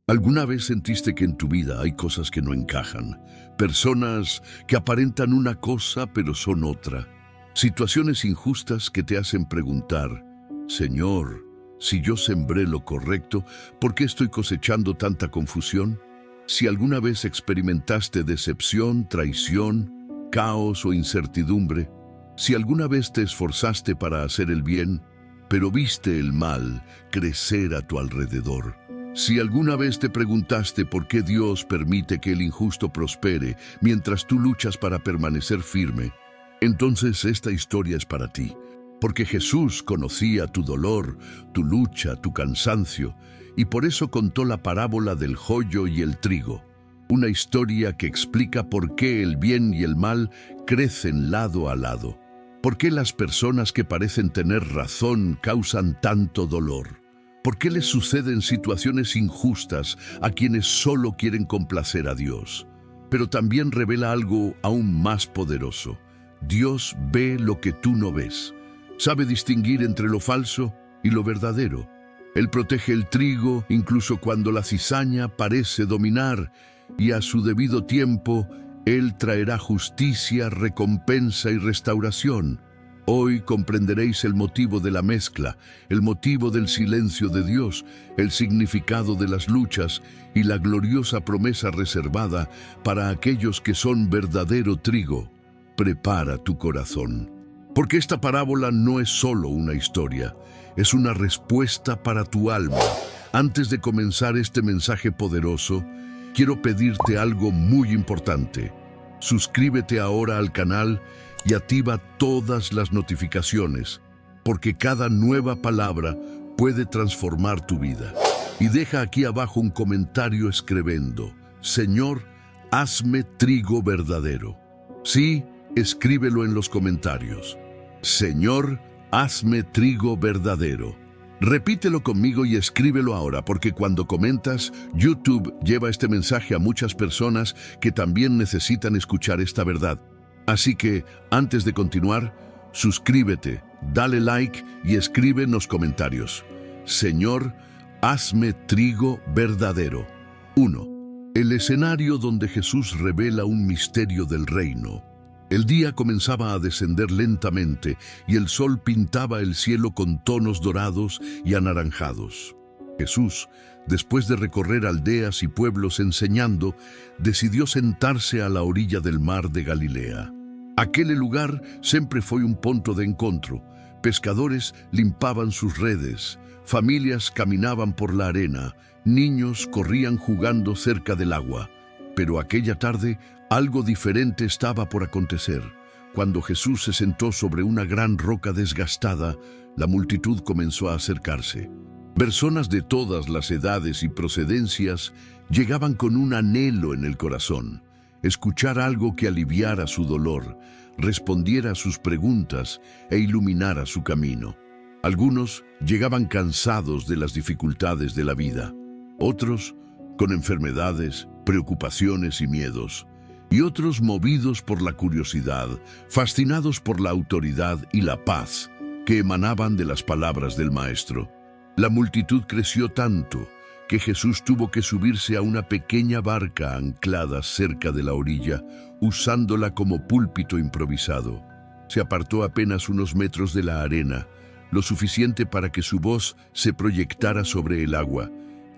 ¿Alguna vez sentiste que en tu vida hay cosas que no encajan? Personas que aparentan una cosa pero son otra. Situaciones injustas que te hacen preguntar, Señor, si yo sembré lo correcto, ¿por qué estoy cosechando tanta confusión? Si alguna vez experimentaste decepción, traición, caos o incertidumbre, si alguna vez te esforzaste para hacer el bien, pero viste el mal crecer a tu alrededor. Si alguna vez te preguntaste por qué Dios permite que el injusto prospere mientras tú luchas para permanecer firme, entonces esta historia es para ti, porque Jesús conocía tu dolor, tu lucha, tu cansancio, y por eso contó la parábola del joyo y el trigo, una historia que explica por qué el bien y el mal crecen lado a lado, por qué las personas que parecen tener razón causan tanto dolor. ¿Por qué les suceden situaciones injustas a quienes solo quieren complacer a Dios? Pero también revela algo aún más poderoso. Dios ve lo que tú no ves. Sabe distinguir entre lo falso y lo verdadero. Él protege el trigo incluso cuando la cizaña parece dominar, y a su debido tiempo, Él traerá justicia, recompensa y restauración. Hoy comprenderéis el motivo de la mezcla, el motivo del silencio de Dios, el significado de las luchas y la gloriosa promesa reservada para aquellos que son verdadero trigo. Prepara tu corazón. Porque esta parábola no es solo una historia, es una respuesta para tu alma. Antes de comenzar este mensaje poderoso, quiero pedirte algo muy importante. Suscríbete ahora al canal y activa todas las notificaciones, porque cada nueva palabra puede transformar tu vida. Y deja aquí abajo un comentario escribiendo, Señor, hazme trigo verdadero. Sí, escríbelo en los comentarios. Señor, hazme trigo verdadero. Repítelo conmigo y escríbelo ahora, porque cuando comentas, YouTube lleva este mensaje a muchas personas que también necesitan escuchar esta verdad. Así que, antes de continuar, suscríbete, dale like y escribe en los comentarios. Señor, hazme trigo verdadero. 1. El escenario donde Jesús revela un misterio del reino. El día comenzaba a descender lentamente y el sol pintaba el cielo con tonos dorados y anaranjados. Jesús, después de recorrer aldeas y pueblos enseñando, decidió sentarse a la orilla del mar de Galilea. Aquel lugar sempre foi un punto de encontro. Pescadores limpaban sus redes, familias caminaban por la arena, niños corrían jugando cerca del agua. Pero aquella tarde algo diferente estaba por acontecer. Cuando Jesús se sentó sobre una gran roca desgastada, la multitud comenzó a acercarse. Personas de todas las edades y procedencias llegaban con un anhelo en el corazón. Escuchar algo que aliviara su dolor, respondiera a sus preguntas e iluminara su camino. Algunos llegaban cansados de las dificultades de la vida, otros con enfermedades, preocupaciones y miedos, y otros movidos por la curiosidad, fascinados por la autoridad y la paz que emanaban de las palabras del Maestro. La multitud creció tanto que Jesús tuvo que subirse a una pequeña barca anclada cerca de la orilla, usándola como púlpito improvisado. Se apartó apenas unos metros de la arena, lo suficiente para que su voz se proyectara sobre el agua,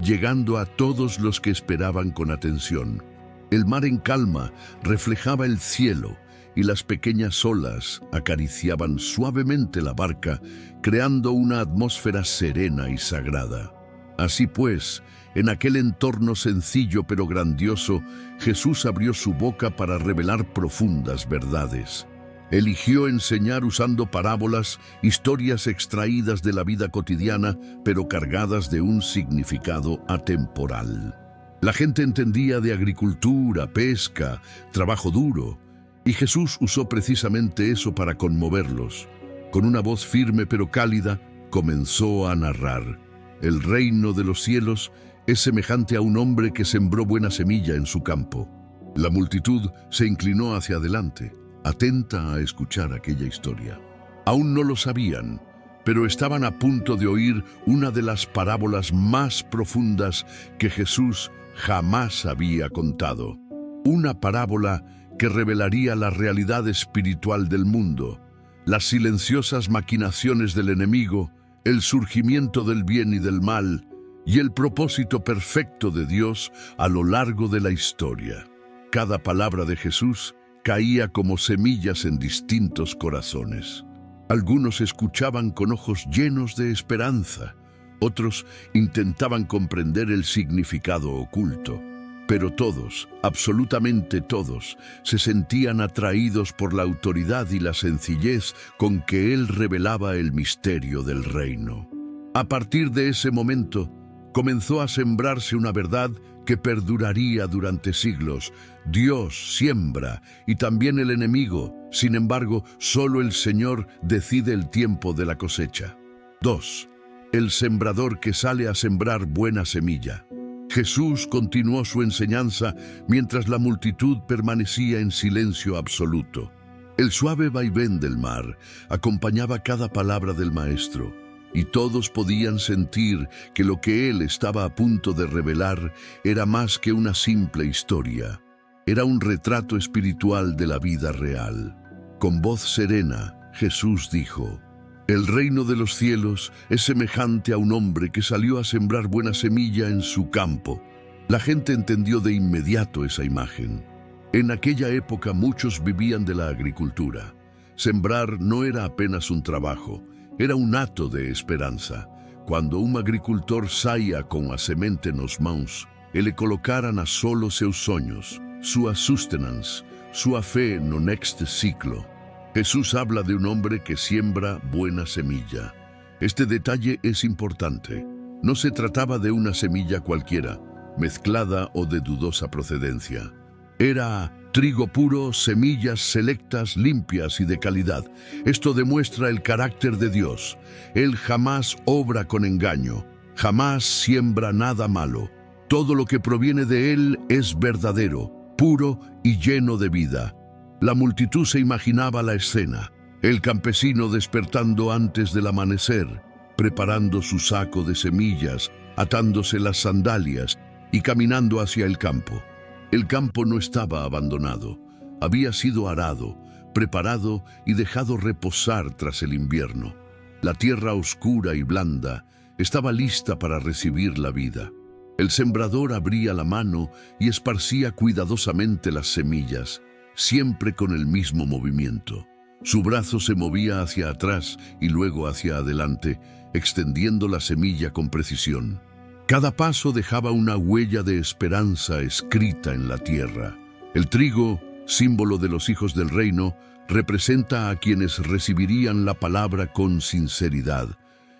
llegando a todos los que esperaban con atención. El mar en calma reflejaba el cielo y las pequeñas olas acariciaban suavemente la barca, creando una atmósfera serena y sagrada. Así pues, en aquel entorno sencillo pero grandioso, Jesús abrió su boca para revelar profundas verdades. Eligió enseñar usando parábolas, historias extraídas de la vida cotidiana, pero cargadas de un significado atemporal. La gente entendía de agricultura, pesca, trabajo duro, y Jesús usó precisamente eso para conmoverlos. Con una voz firme pero cálida, comenzó a narrar. El reino de los cielos es semejante a un hombre que sembró buena semilla en su campo. La multitud se inclinó hacia adelante, atenta a escuchar aquella historia. Aún no lo sabían, pero estaban a punto de oír una de las parábolas más profundas que Jesús jamás había contado. Una parábola que revelaría la realidad espiritual del mundo, las silenciosas maquinaciones del enemigo, el surgimiento del bien y del mal, y el propósito perfecto de Dios a lo largo de la historia. Cada palabra de Jesús caía como semillas en distintos corazones. Algunos escuchaban con ojos llenos de esperanza, otros intentaban comprender el significado oculto, pero todos, absolutamente todos, se sentían atraídos por la autoridad y la sencillez con que Él revelaba el misterio del reino. A partir de ese momento, comenzó a sembrarse una verdad que perduraría durante siglos. Dios siembra y también el enemigo. Sin embargo, solo el Señor decide el tiempo de la cosecha. 2. El sembrador que sale a sembrar buena semilla. Jesús continuó su enseñanza mientras la multitud permanecía en silencio absoluto. El suave vaivén del mar acompañaba cada palabra del Maestro, y todos podían sentir que lo que Él estaba a punto de revelar era más que una simple historia. Era un retrato espiritual de la vida real. Con voz serena, Jesús dijo: «El reino de los cielos es semejante a un hombre que salió a sembrar buena semilla en su campo». La gente entendió de inmediato esa imagen. En aquella época muchos vivían de la agricultura. Sembrar no era apenas un trabajo, era un ato de esperanza. Quando un agricultor saía com a semente nos mãos, ele colocara na solo seus sonhos, sua sustenance, sua fé no next ciclo. Jesús habla de un hombre que siembra buena semilla. Este detalle es importante. No se trataba de una semilla cualquiera, mezclada o de dudosa procedencia. Era trigo puro, semillas selectas, limpias y de calidad. Esto demuestra el carácter de Dios. Él jamás obra con engaño, jamás siembra nada malo. Todo lo que proviene de Él es verdadero, puro y lleno de vida. La multitud se imaginaba la escena: el campesino despertando antes del amanecer, preparando su saco de semillas, atándose las sandalias y caminando hacia el campo. El campo no estaba abandonado, había sido arado, preparado y dejado reposar tras el invierno. La tierra oscura y blanda estaba lista para recibir la vida. El sembrador abría la mano y esparcía cuidadosamente las semillas, siempre con el mismo movimiento. Su brazo se movía hacia atrás y luego hacia adelante, extendiendo la semilla con precisión. Cada paso dejaba una huella de esperanza escrita en la tierra. El trigo, símbolo de los hijos del reino, representa a quienes recibirían la palabra con sinceridad,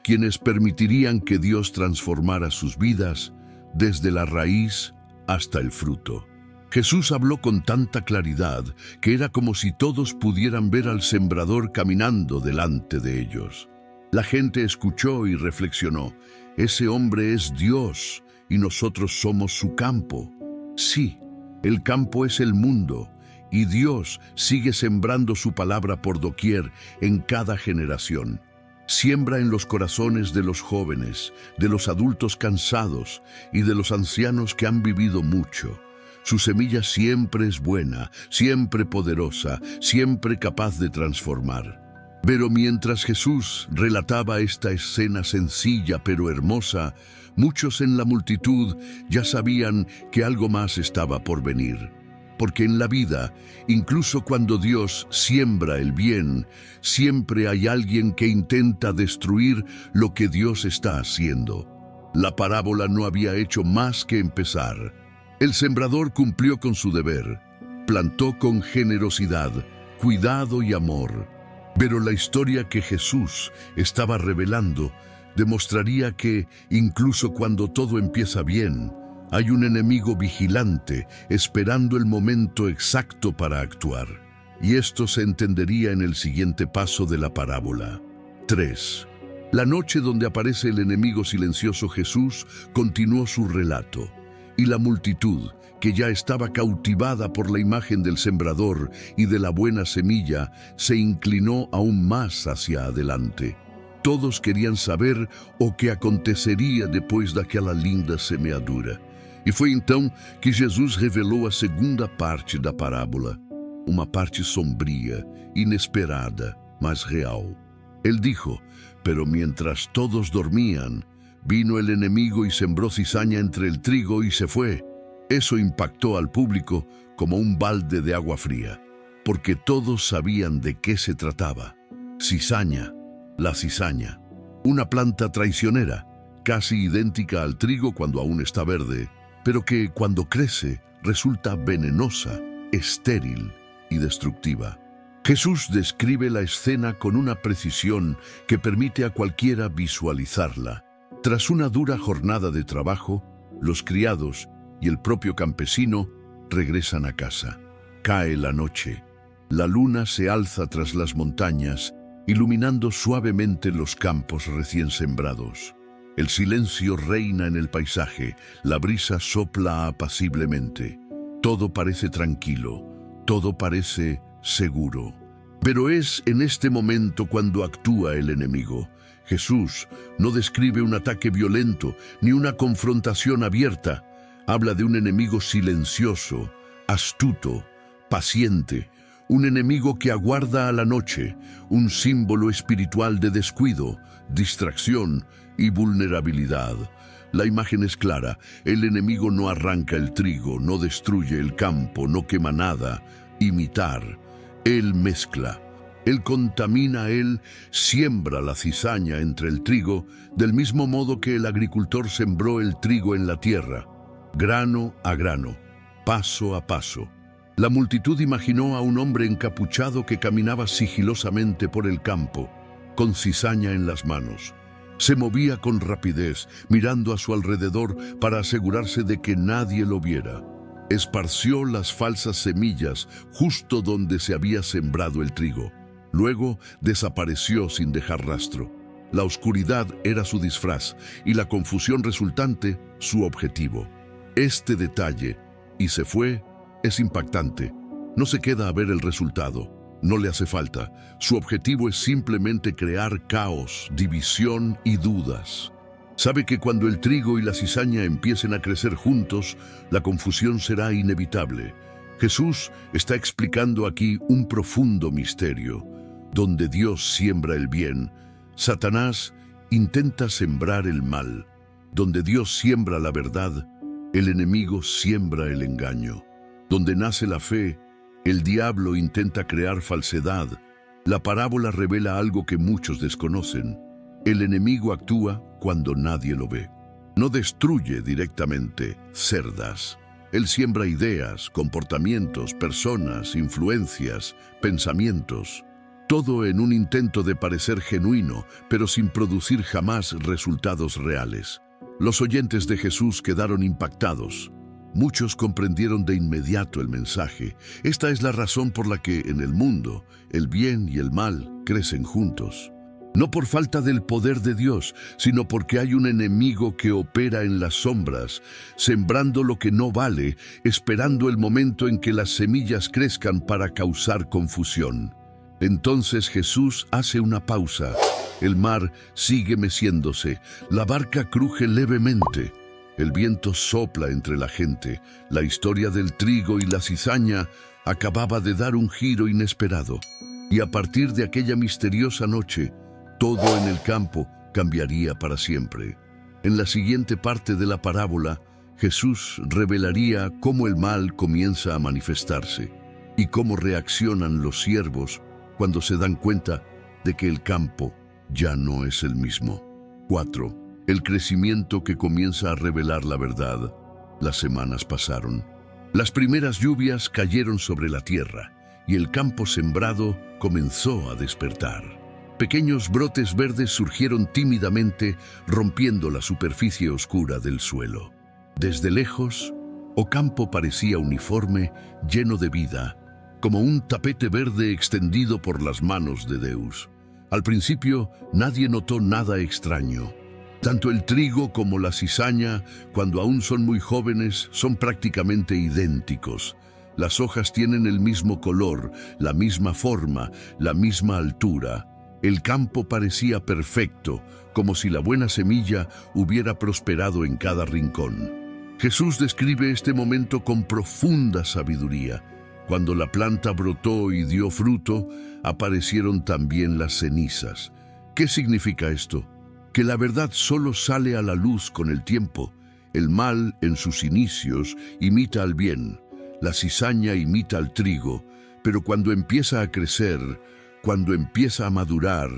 quienes permitirían que Dios transformara sus vidas desde la raíz hasta el fruto. Jesús habló con tanta claridad que era como si todos pudieran ver al sembrador caminando delante de ellos. La gente escuchó y reflexionó: ese hombre es Dios y nosotros somos su campo. Sí, el campo es el mundo y Dios sigue sembrando su palabra por doquier en cada generación. Siembra en los corazones de los jóvenes, de los adultos cansados y de los ancianos que han vivido mucho. Su semilla siempre es buena, siempre poderosa, siempre capaz de transformar. Pero mientras Jesús relataba esta escena sencilla pero hermosa, muchos en la multitud ya sabían que algo más estaba por venir. Porque en la vida, incluso cuando Dios siembra el bien, siempre hay alguien que intenta destruir lo que Dios está haciendo. La parábola no había hecho más que empezar. El sembrador cumplió con su deber, plantó con generosidad, cuidado y amor. Pero la historia que Jesús estaba revelando demostraría que, incluso cuando todo empieza bien, hay un enemigo vigilante esperando el momento exacto para actuar. Y esto se entendería en el siguiente paso de la parábola. 3. La noche donde aparece el enemigo silencioso, Jesús continuó su relato. Y la multitud, que ya estaba cautivada por la imagen del sembrador y de la buena semilla, se inclinó aún más hacia adelante. Todos querían saber o que aconteceria depois daquela linda semeadura. E foi então que Jesus revelou a segunda parte da parábola, uma parte sombria, inesperada, mas real. Él dijo: pero mientras todos dormían, vino el enemigo y sembró cizaña entre el trigo y se fue. Eso impactó al público como un balde de agua fría, porque todos sabían de qué se trataba. Cizaña, la cizaña, una planta traicionera, casi idéntica al trigo cuando aún está verde, pero que cuando crece resulta venenosa, estéril y destructiva. Jesús describe la escena con una precisión que permite a cualquiera visualizarla. Tras una dura jornada de trabajo, los criados y el propio campesino regresan a casa. Cae la noche. La luna se alza tras las montañas, iluminando suavemente los campos recién sembrados. El silencio reina en el paisaje, la brisa sopla apaciblemente. Todo parece tranquilo, todo parece seguro. Pero es en este momento cuando actúa el enemigo. Jesús no describe un ataque violento ni una confrontación abierta. Habla de un enemigo silencioso, astuto, paciente, un enemigo que aguarda a la noche, un símbolo espiritual de descuido, distracción y vulnerabilidad. La imagen es clara: el enemigo no arranca el trigo, no destruye el campo, no quema nada. Imitar. Él mezcla. Él contamina, Él siembra la cizaña entre el trigo, del mismo modo que el agricultor sembró el trigo en la tierra, grano a grano, paso a paso. La multitud imaginó a un hombre encapuchado que caminaba sigilosamente por el campo, con cizaña en las manos. Se movía con rapidez, mirando a su alrededor para asegurarse de que nadie lo viera. Esparció las falsas semillas justo donde se había sembrado el trigo. Luego desapareció sin dejar rastro. La oscuridad era su disfraz y la confusión resultante su objetivo. Este detalle, "y se fue", es impactante. No se queda a ver el resultado. No le hace falta. Su objetivo es simplemente crear caos, división y dudas. Sabe que cuando el trigo y la cizaña empiecen a crecer juntos, la confusión será inevitable. Jesús está explicando aquí un profundo misterio. Donde Dios siembra el bien, Satanás intenta sembrar el mal. Donde Dios siembra la verdad, el enemigo siembra el engaño. Donde nace la fe, el diablo intenta crear falsedad. La parábola revela algo que muchos desconocen. El enemigo actúa cuando nadie lo ve. No destruye directamente cerdas. Él siembra ideas, comportamientos, personas, influencias, pensamientos. Todo en un intento de parecer genuino, pero sin producir jamás resultados reales. Los oyentes de Jesús quedaron impactados. Muchos comprendieron de inmediato el mensaje. Esta es la razón por la que en el mundo el bien y el mal crecen juntos. No por falta del poder de Dios, sino porque hay un enemigo que opera en las sombras, sembrando lo que no vale, esperando el momento en que las semillas crezcan para causar confusión. Entonces Jesús hace una pausa. El mar sigue meciéndose, la barca cruje levemente. El viento sopla entre la gente. La historia del trigo y la cizaña acababa de dar un giro inesperado. Y a partir de aquella misteriosa noche, todo en el campo cambiaría para siempre. En la siguiente parte de la parábola, Jesús revelaría cómo el mal comienza a manifestarse y cómo reaccionan los siervos cuando se dan cuenta de que el campo ya no es el mismo. 4. El crecimiento que comienza a revelar la verdad. Las semanas pasaron. Las primeras lluvias cayeron sobre la tierra y el campo sembrado comenzó a despertar. Pequeños brotes verdes surgieron tímidamente, rompiendo la superficie oscura del suelo. Desde lejos, el campo parecía uniforme, lleno de vida, como un tapete verde extendido por las manos de Deus. Al principio, nadie notó nada extraño. Tanto el trigo como la cizaña, cuando aún son muy jóvenes, son prácticamente idénticos. Las hojas tienen el mismo color, la misma forma, la misma altura. El campo parecía perfecto, como si la buena semilla hubiera prosperado en cada rincón. Jesús describe este momento con profunda sabiduría. Cuando la planta brotó y dio fruto, aparecieron también las cenizas. ¿Qué significa esto? Que la verdad solo sale a la luz con el tiempo. El mal, en sus inicios, imita al bien. La cizaña imita al trigo. Pero cuando empieza a crecer, cuando empieza a madurar,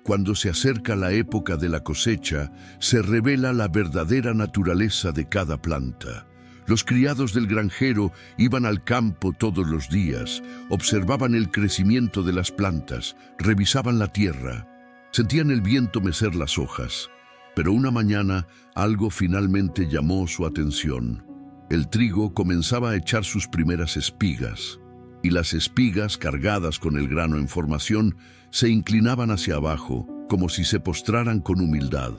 cuando se acerca la época de la cosecha, se revela la verdadera naturaleza de cada planta. Los criados del granjero iban al campo todos los días, observaban el crecimiento de las plantas, revisaban la tierra, sentían el viento mecer las hojas. Pero una mañana algo finalmente llamó su atención. El trigo comenzaba a echar sus primeras espigas, y las espigas, cargadas con el grano en formación, se inclinaban hacia abajo, como si se postraran con humildad.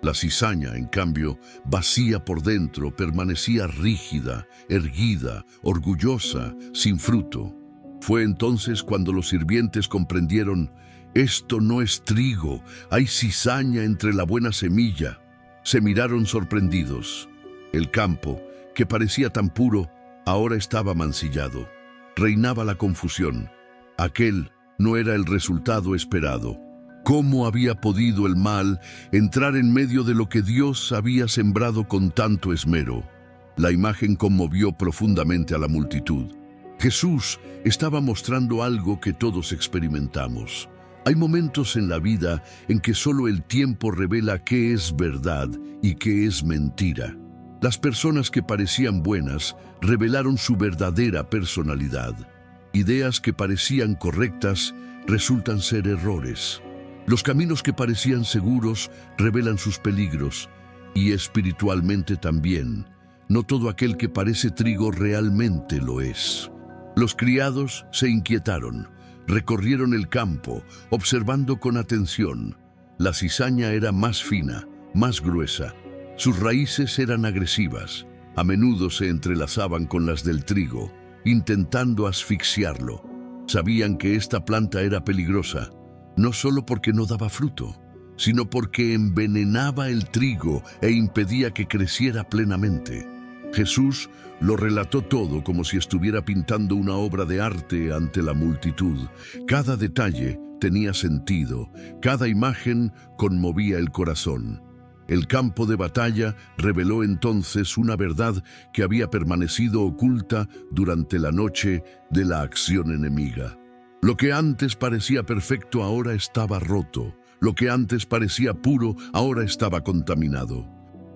La cizaña, en cambio, vacía por dentro, permanecía rígida, erguida, orgullosa, sin fruto. Fue entonces cuando los sirvientes comprendieron: esto no es trigo, hay cizaña entre la buena semilla. Se miraron sorprendidos. El campo, que parecía tan puro, ahora estaba mancillado. Reinaba la confusión. Aquel no era el resultado esperado. ¿Cómo había podido el mal entrar en medio de lo que Dios había sembrado con tanto esmero? La imagen conmovió profundamente a la multitud. Jesús estaba mostrando algo que todos experimentamos. Hay momentos en la vida en que solo el tiempo revela qué es verdad y qué es mentira. Las personas que parecían buenas revelaron su verdadera personalidad. Ideas que parecían correctas resultan ser errores. Los caminos que parecían seguros revelan sus peligros, y espiritualmente también. No todo aquel que parece trigo realmente lo es. Los criados se inquietaron, recorrieron el campo, observando con atención. La cizaña era más fina, más gruesa. Sus raíces eran agresivas. A menudo se entrelazaban con las del trigo, intentando asfixiarlo. Sabían que esta planta era peligrosa, no solo porque no daba fruto, sino porque envenenaba el trigo e impedía que creciera plenamente. Jesús lo relató todo como si estuviera pintando una obra de arte ante la multitud. Cada detalle tenía sentido, cada imagen conmovía el corazón. El campo de batalla reveló entonces una verdad que había permanecido oculta durante la noche de la acción enemiga. Lo que antes parecía perfecto ahora estaba roto. Lo que antes parecía puro ahora estaba contaminado.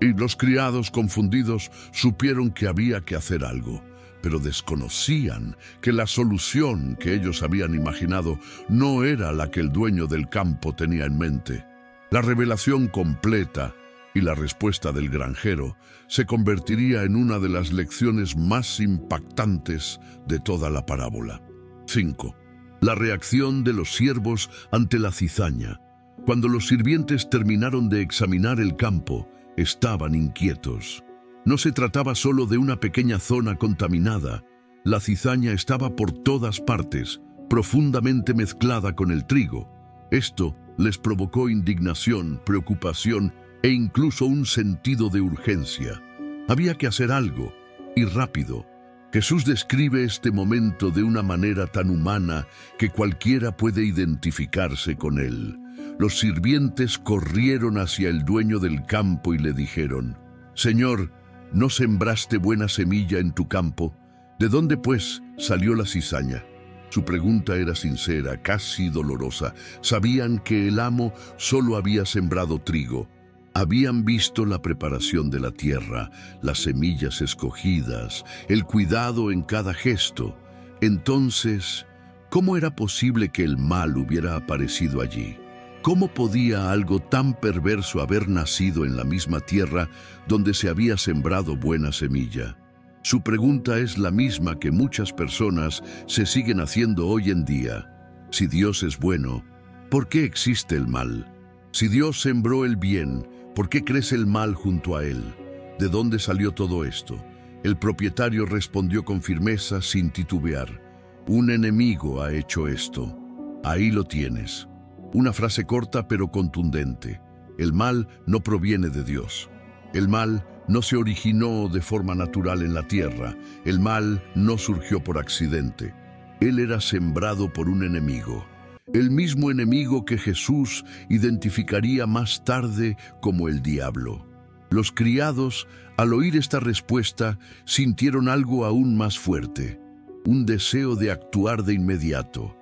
Y los criados confundidos supieron que había que hacer algo, pero desconocían que la solución que ellos habían imaginado no era la que el dueño del campo tenía en mente. La revelación completa y la respuesta del granjero se convertiría en una de las lecciones más impactantes de toda la parábola. 5. La reacción de los siervos ante la cizaña. Cuando los sirvientes terminaron de examinar el campo, estaban inquietos. No se trataba solo de una pequeña zona contaminada. La cizaña estaba por todas partes, profundamente mezclada con el trigo. Esto les provocó indignación, preocupación e incluso un sentido de urgencia. Había que hacer algo, y rápido. Jesús describe este momento de una manera tan humana que cualquiera puede identificarse con él. Los sirvientes corrieron hacia el dueño del campo y le dijeron: «Señor, ¿no sembraste buena semilla en tu campo? ¿De dónde, pues, salió la cizaña?». Su pregunta era sincera, casi dolorosa. Sabían que el amo solo había sembrado trigo. Habían visto la preparación de la tierra, las semillas escogidas, el cuidado en cada gesto. Entonces, ¿cómo era posible que el mal hubiera aparecido allí? ¿Cómo podía algo tan perverso haber nacido en la misma tierra donde se había sembrado buena semilla? Su pregunta es la misma que muchas personas se siguen haciendo hoy en día. Si Dios es bueno, ¿por qué existe el mal? Si Dios sembró el bien, ¿por qué crece el mal junto a él? ¿De dónde salió todo esto? El propietario respondió con firmeza, sin titubear: «Un enemigo ha hecho esto». Ahí lo tienes. Una frase corta pero contundente. El mal no proviene de Dios. El mal no se originó de forma natural en la tierra. El mal no surgió por accidente. Él era sembrado por un enemigo. El mismo enemigo que Jesús identificaría más tarde como el diablo. Los criados, al oír esta respuesta, sintieron algo aún más fuerte, un deseo de actuar de inmediato.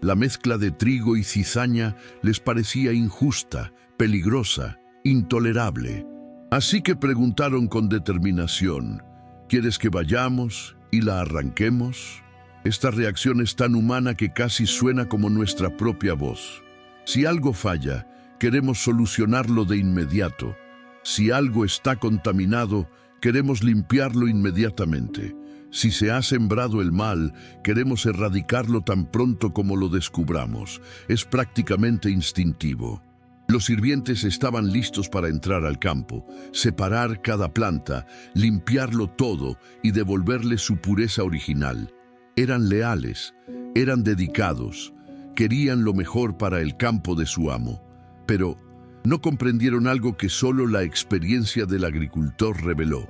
La mezcla de trigo y cizaña les parecía injusta, peligrosa, intolerable. Así que preguntaron con determinación, ¿quieres que vayamos y la arranquemos? Esta reacción es tan humana que casi suena como nuestra propia voz. Si algo falla, queremos solucionarlo de inmediato. Si algo está contaminado, queremos limpiarlo inmediatamente. Si se ha sembrado el mal, queremos erradicarlo tan pronto como lo descubramos. Es prácticamente instintivo. Los sirvientes estaban listos para entrar al campo, separar cada planta, limpiarlo todo y devolverle su pureza original. Eran leales, eran dedicados, querían lo mejor para el campo de su amo. Pero no comprendieron algo que solo la experiencia del agricultor reveló.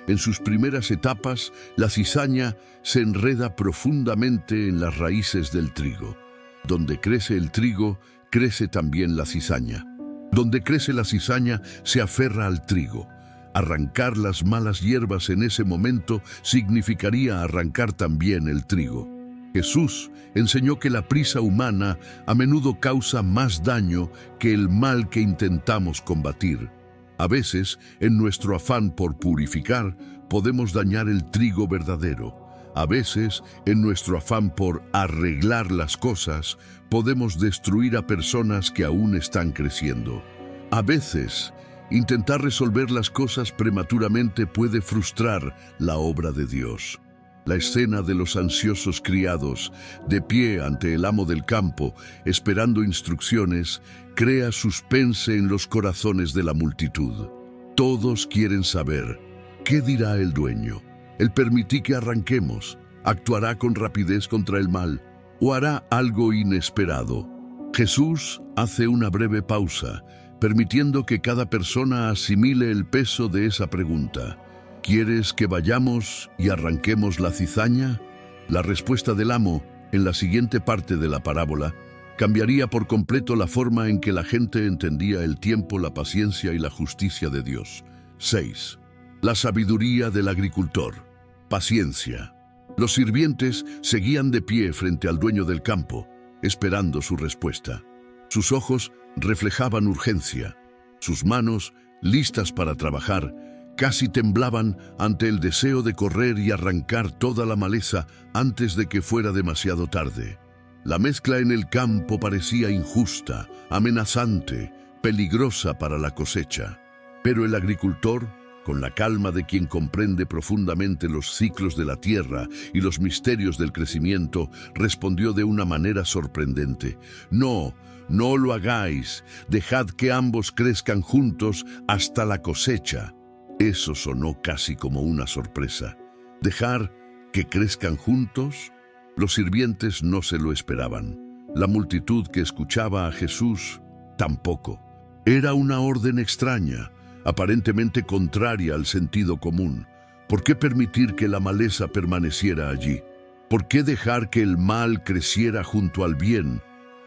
En sus primeras etapas, la cizaña se enreda profundamente en las raíces del trigo. Donde crece el trigo, crece también la cizaña. Donde crece la cizaña, se aferra al trigo. Arrancar las malas hierbas en ese momento significaría arrancar también el trigo. Jesús enseñó que la prisa humana a menudo causa más daño que el mal que intentamos combatir. A veces, en nuestro afán por purificar, podemos dañar el trigo verdadero. A veces, en nuestro afán por arreglar las cosas, podemos destruir a personas que aún están creciendo. A veces, intentar resolver las cosas prematuramente puede frustrar la obra de Dios. La escena de los ansiosos criados, de pie ante el amo del campo, esperando instrucciones, crea suspense en los corazones de la multitud. Todos quieren saber, ¿qué dirá el dueño? ¿Él permití que arranquemos? ¿Actuará con rapidez contra el mal? ¿O hará algo inesperado? Jesús hace una breve pausa, permitiendo que cada persona asimile el peso de esa pregunta. ¿Quieres que vayamos y arranquemos la cizaña? La respuesta del amo, en la siguiente parte de la parábola, cambiaría por completo la forma en que la gente entendía el tiempo, la paciencia y la justicia de Dios. 6. La sabiduría del agricultor. Paciencia. Los sirvientes seguían de pie frente al dueño del campo, esperando su respuesta. Sus ojos reflejaban urgencia. Sus manos, listas para trabajar, casi temblaban ante el deseo de correr y arrancar toda la maleza antes de que fuera demasiado tarde. La mezcla en el campo parecía injusta, amenazante, peligrosa para la cosecha. Pero el agricultor, con la calma de quien comprende profundamente los ciclos de la tierra y los misterios del crecimiento, respondió de una manera sorprendente. No, no lo hagáis, dejad que ambos crezcan juntos hasta la cosecha. Eso sonó casi como una sorpresa. ¿Dejar que crezcan juntos? Los sirvientes no se lo esperaban. La multitud que escuchaba a Jesús tampoco. Era una orden extraña, aparentemente contraria al sentido común. ¿Por qué permitir que la maleza permaneciera allí? ¿Por qué dejar que el mal creciera junto al bien?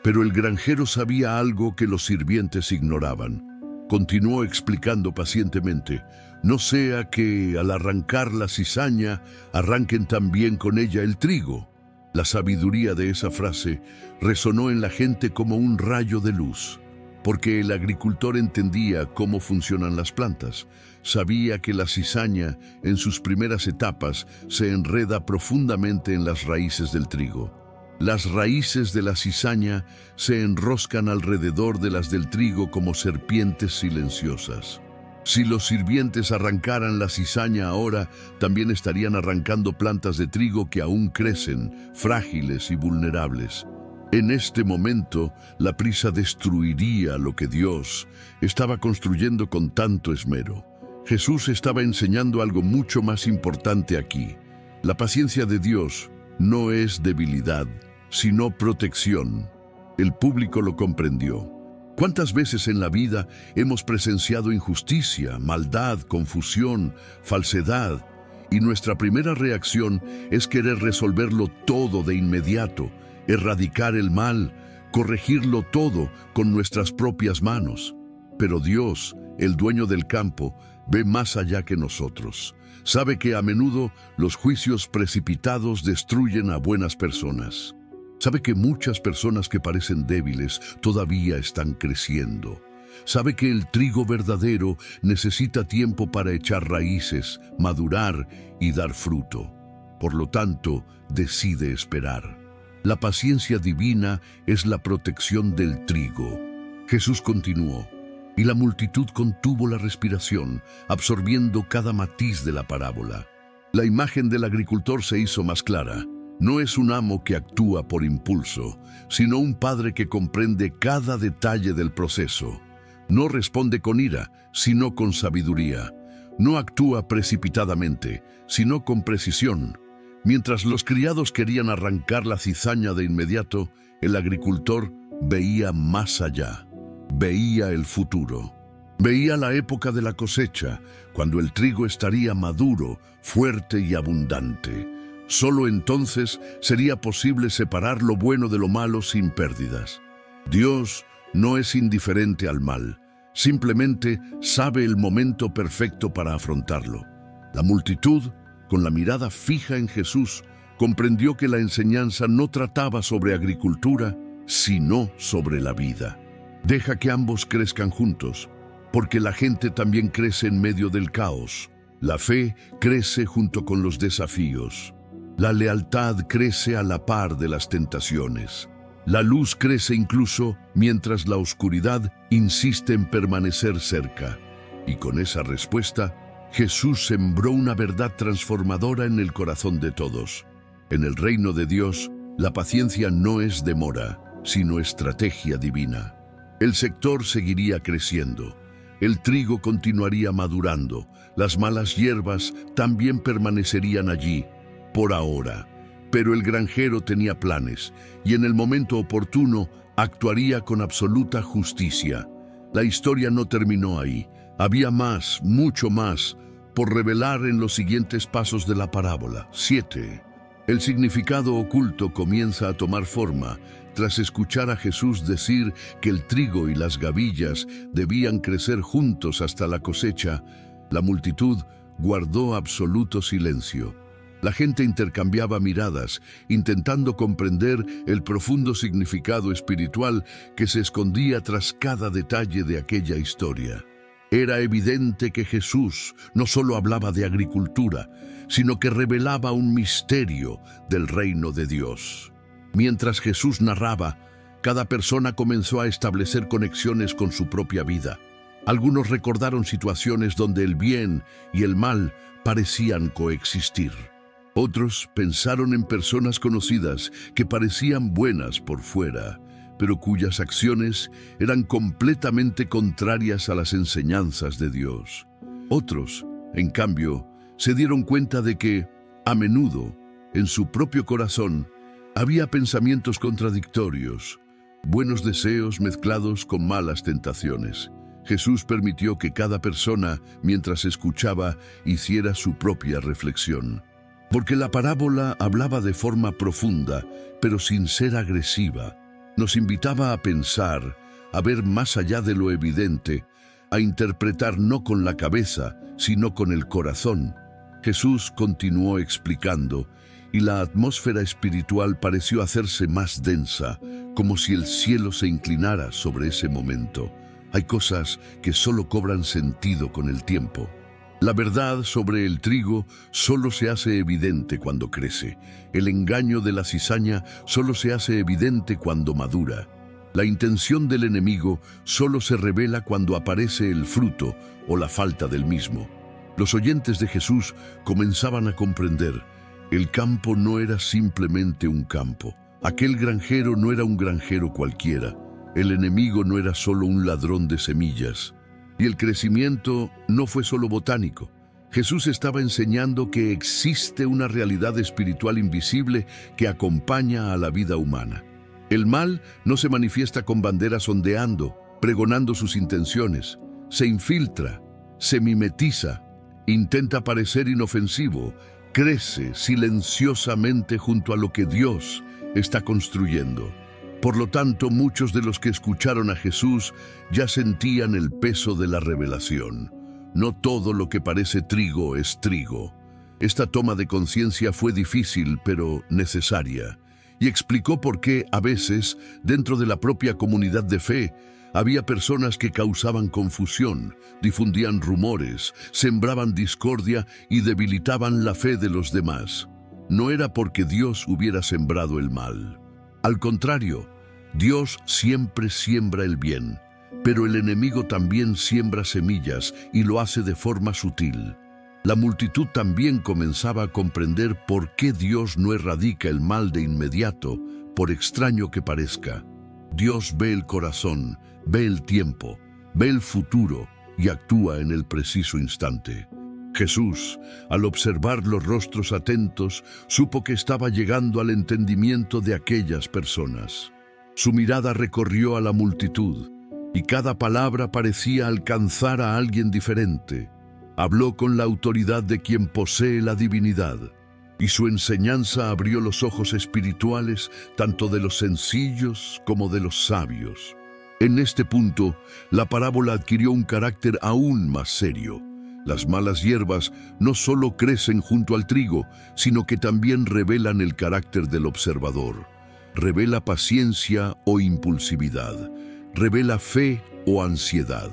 Pero el granjero sabía algo que los sirvientes ignoraban. Continuó explicando pacientemente, no sea que al arrancar la cizaña, arranquen también con ella el trigo. La sabiduría de esa frase resonó en la gente como un rayo de luz, porque el agricultor entendía cómo funcionan las plantas. Sabía que la cizaña, en sus primeras etapas, se enreda profundamente en las raíces del trigo. Las raíces de la cizaña se enroscan alrededor de las del trigo como serpientes silenciosas. Si los sirvientes arrancaran la cizaña ahora, también estarían arrancando plantas de trigo que aún crecen, frágiles y vulnerables. En este momento, la prisa destruiría lo que Dios estaba construyendo con tanto esmero. Jesús estaba enseñando algo mucho más importante aquí. La paciencia de Dios no es debilidad, sino protección. El público lo comprendió. ¿Cuántas veces en la vida hemos presenciado injusticia, maldad, confusión, falsedad? Y nuestra primera reacción es querer resolverlo todo de inmediato, erradicar el mal, corregirlo todo con nuestras propias manos. Pero Dios, el dueño del campo, ve más allá que nosotros. Sabe que a menudo los juicios precipitados destruyen a buenas personas. Sabe que muchas personas que parecen débiles todavía están creciendo. Sabe que el trigo verdadero necesita tiempo para echar raíces, madurar y dar fruto. Por lo tanto, decide esperar. La paciencia divina es la protección del trigo. Jesús continuó, y la multitud contuvo la respiración, absorbiendo cada matiz de la parábola. La imagen del agricultor se hizo más clara. No es un amo que actúa por impulso, sino un padre que comprende cada detalle del proceso. No responde con ira, sino con sabiduría. No actúa precipitadamente, sino con precisión. Mientras los criados querían arrancar la cizaña de inmediato, el agricultor veía más allá. Veía el futuro. Veía la época de la cosecha, cuando el trigo estaría maduro, fuerte y abundante. Solo entonces sería posible separar lo bueno de lo malo sin pérdidas. Dios no es indiferente al mal, simplemente sabe el momento perfecto para afrontarlo. La multitud, con la mirada fija en Jesús, comprendió que la enseñanza no trataba sobre agricultura, sino sobre la vida. Deja que ambos crezcan juntos, porque la gente también crece en medio del caos. La fe crece junto con los desafíos. La lealtad crece a la par de las tentaciones. La luz crece incluso mientras la oscuridad insiste en permanecer cerca. Y con esa respuesta, Jesús sembró una verdad transformadora en el corazón de todos. En el reino de Dios, la paciencia no es demora, sino estrategia divina. El sector seguiría creciendo. El trigo continuaría madurando. Las malas hierbas también permanecerían allí, por ahora. Pero el granjero tenía planes, y en el momento oportuno actuaría con absoluta justicia. La historia no terminó ahí. Había más, mucho más, por revelar en los siguientes pasos de la parábola. 7. El significado oculto comienza a tomar forma tras escuchar a Jesús decir que el trigo y las gavillas debían crecer juntos hasta la cosecha. La multitud guardó absoluto silencio. La gente intercambiaba miradas, intentando comprender el profundo significado espiritual que se escondía tras cada detalle de aquella historia. Era evidente que Jesús no solo hablaba de agricultura, sino que revelaba un misterio del reino de Dios. Mientras Jesús narraba, cada persona comenzó a establecer conexiones con su propia vida. Algunos recordaron situaciones donde el bien y el mal parecían coexistir. Otros pensaron en personas conocidas que parecían buenas por fuera, pero cuyas acciones eran completamente contrarias a las enseñanzas de Dios. Otros, en cambio, se dieron cuenta de que, a menudo, en su propio corazón, había pensamientos contradictorios, buenos deseos mezclados con malas tentaciones. Jesús permitió que cada persona, mientras escuchaba, hiciera su propia reflexión. Porque la parábola hablaba de forma profunda, pero sin ser agresiva. Nos invitaba a pensar, a ver más allá de lo evidente, a interpretar no con la cabeza, sino con el corazón. Jesús continuó explicando, y la atmósfera espiritual pareció hacerse más densa, como si el cielo se inclinara sobre ese momento. Hay cosas que solo cobran sentido con el tiempo. La verdad sobre el trigo solo se hace evidente cuando crece. El engaño de la cizaña solo se hace evidente cuando madura. La intención del enemigo solo se revela cuando aparece el fruto o la falta del mismo. Los oyentes de Jesús comenzaban a comprender. El campo no era simplemente un campo. Aquel granjero no era un granjero cualquiera. El enemigo no era solo un ladrón de semillas. Y el crecimiento no fue solo botánico. Jesús estaba enseñando que existe una realidad espiritual invisible que acompaña a la vida humana. El mal no se manifiesta con banderas ondeando, pregonando sus intenciones. Se infiltra, se mimetiza, intenta parecer inofensivo, crece silenciosamente junto a lo que Dios está construyendo. Por lo tanto, muchos de los que escucharon a Jesús ya sentían el peso de la revelación. No todo lo que parece trigo es trigo. Esta toma de conciencia fue difícil, pero necesaria, y explicó por qué, a veces, dentro de la propia comunidad de fe, había personas que causaban confusión, difundían rumores, sembraban discordia y debilitaban la fe de los demás. No era porque Dios hubiera sembrado el mal. Al contrario, Dios siempre siembra el bien, pero el enemigo también siembra semillas y lo hace de forma sutil. La multitud también comenzaba a comprender por qué Dios no erradica el mal de inmediato, por extraño que parezca. Dios ve el corazón, ve el tiempo, ve el futuro y actúa en el preciso instante. Jesús, al observar los rostros atentos, supo que estaba llegando al entendimiento de aquellas personas. Su mirada recorrió a la multitud, y cada palabra parecía alcanzar a alguien diferente. Habló con la autoridad de quien posee la divinidad, y su enseñanza abrió los ojos espirituales tanto de los sencillos como de los sabios. En este punto, la parábola adquirió un carácter aún más serio. Las malas hierbas no solo crecen junto al trigo, sino que también revelan el carácter del observador. Revela paciencia o impulsividad, revela fe o ansiedad,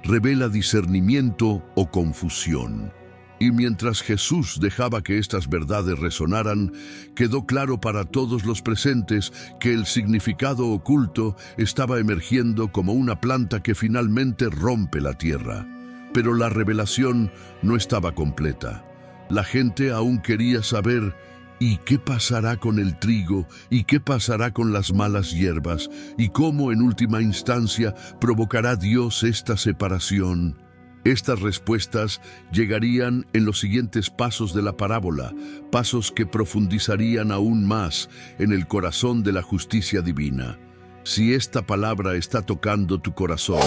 revela discernimiento o confusión. Y mientras Jesús dejaba que estas verdades resonaran, quedó claro para todos los presentes que el significado oculto estaba emergiendo como una planta que finalmente rompe la tierra. Pero la revelación no estaba completa. La gente aún quería saber, ¿y qué pasará con el trigo? ¿Y qué pasará con las malas hierbas? ¿Y cómo en última instancia provocará Dios esta separación? Estas respuestas llegarían en los siguientes pasos de la parábola, pasos que profundizarían aún más en el corazón de la justicia divina. Si esta palabra está tocando tu corazón,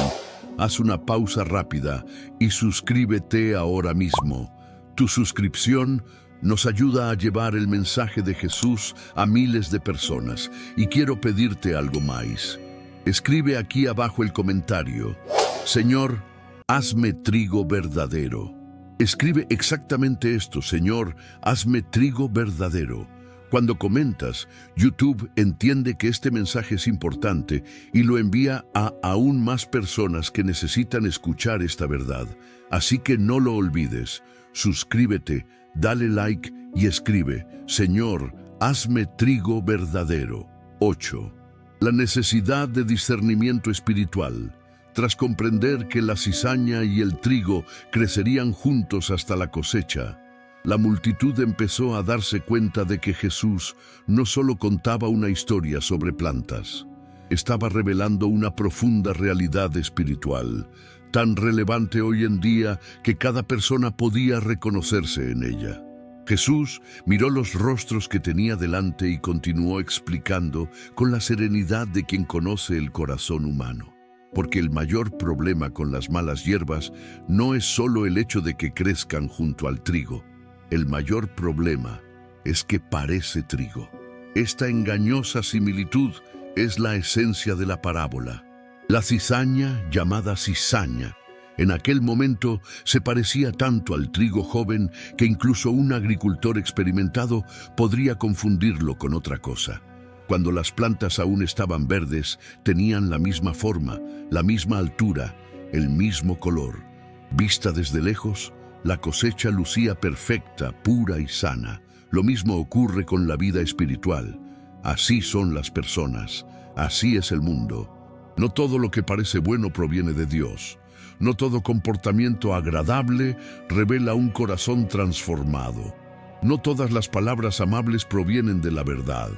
haz una pausa rápida y suscríbete ahora mismo. Tu suscripción nos ayuda a llevar el mensaje de Jesús a miles de personas, y quiero pedirte algo más. Escribe aquí abajo el comentario: Señor, hazme trigo verdadero. Escribe exactamente esto: Señor, hazme trigo verdadero. Cuando comentas, YouTube entiende que este mensaje es importante y lo envía a aún más personas que necesitan escuchar esta verdad. Así que no lo olvides. Suscríbete, dale like y escribe: Señor, hazme trigo verdadero. 8. La necesidad de discernimiento espiritual. Tras comprender que la cizaña y el trigo crecerían juntos hasta la cosecha, la multitud empezó a darse cuenta de que Jesús no solo contaba una historia sobre plantas, estaba revelando una profunda realidad espiritual, tan relevante hoy en día que cada persona podía reconocerse en ella. Jesús miró los rostros que tenía delante y continuó explicando con la serenidad de quien conoce el corazón humano. Porque el mayor problema con las malas hierbas no es solo el hecho de que crezcan junto al trigo. El mayor problema es que parece trigo. Esta engañosa similitud es la esencia de la parábola. La cizaña, llamada cizaña, en aquel momento se parecía tanto al trigo joven que incluso un agricultor experimentado podría confundirlo con otra cosa. Cuando las plantas aún estaban verdes, tenían la misma forma, la misma altura, el mismo color. Vista desde lejos, la cosecha lucía perfecta, pura y sana. Lo mismo ocurre con la vida espiritual. Así son las personas, así es el mundo. No todo lo que parece bueno proviene de Dios. No todo comportamiento agradable revela un corazón transformado. No todas las palabras amables provienen de la verdad.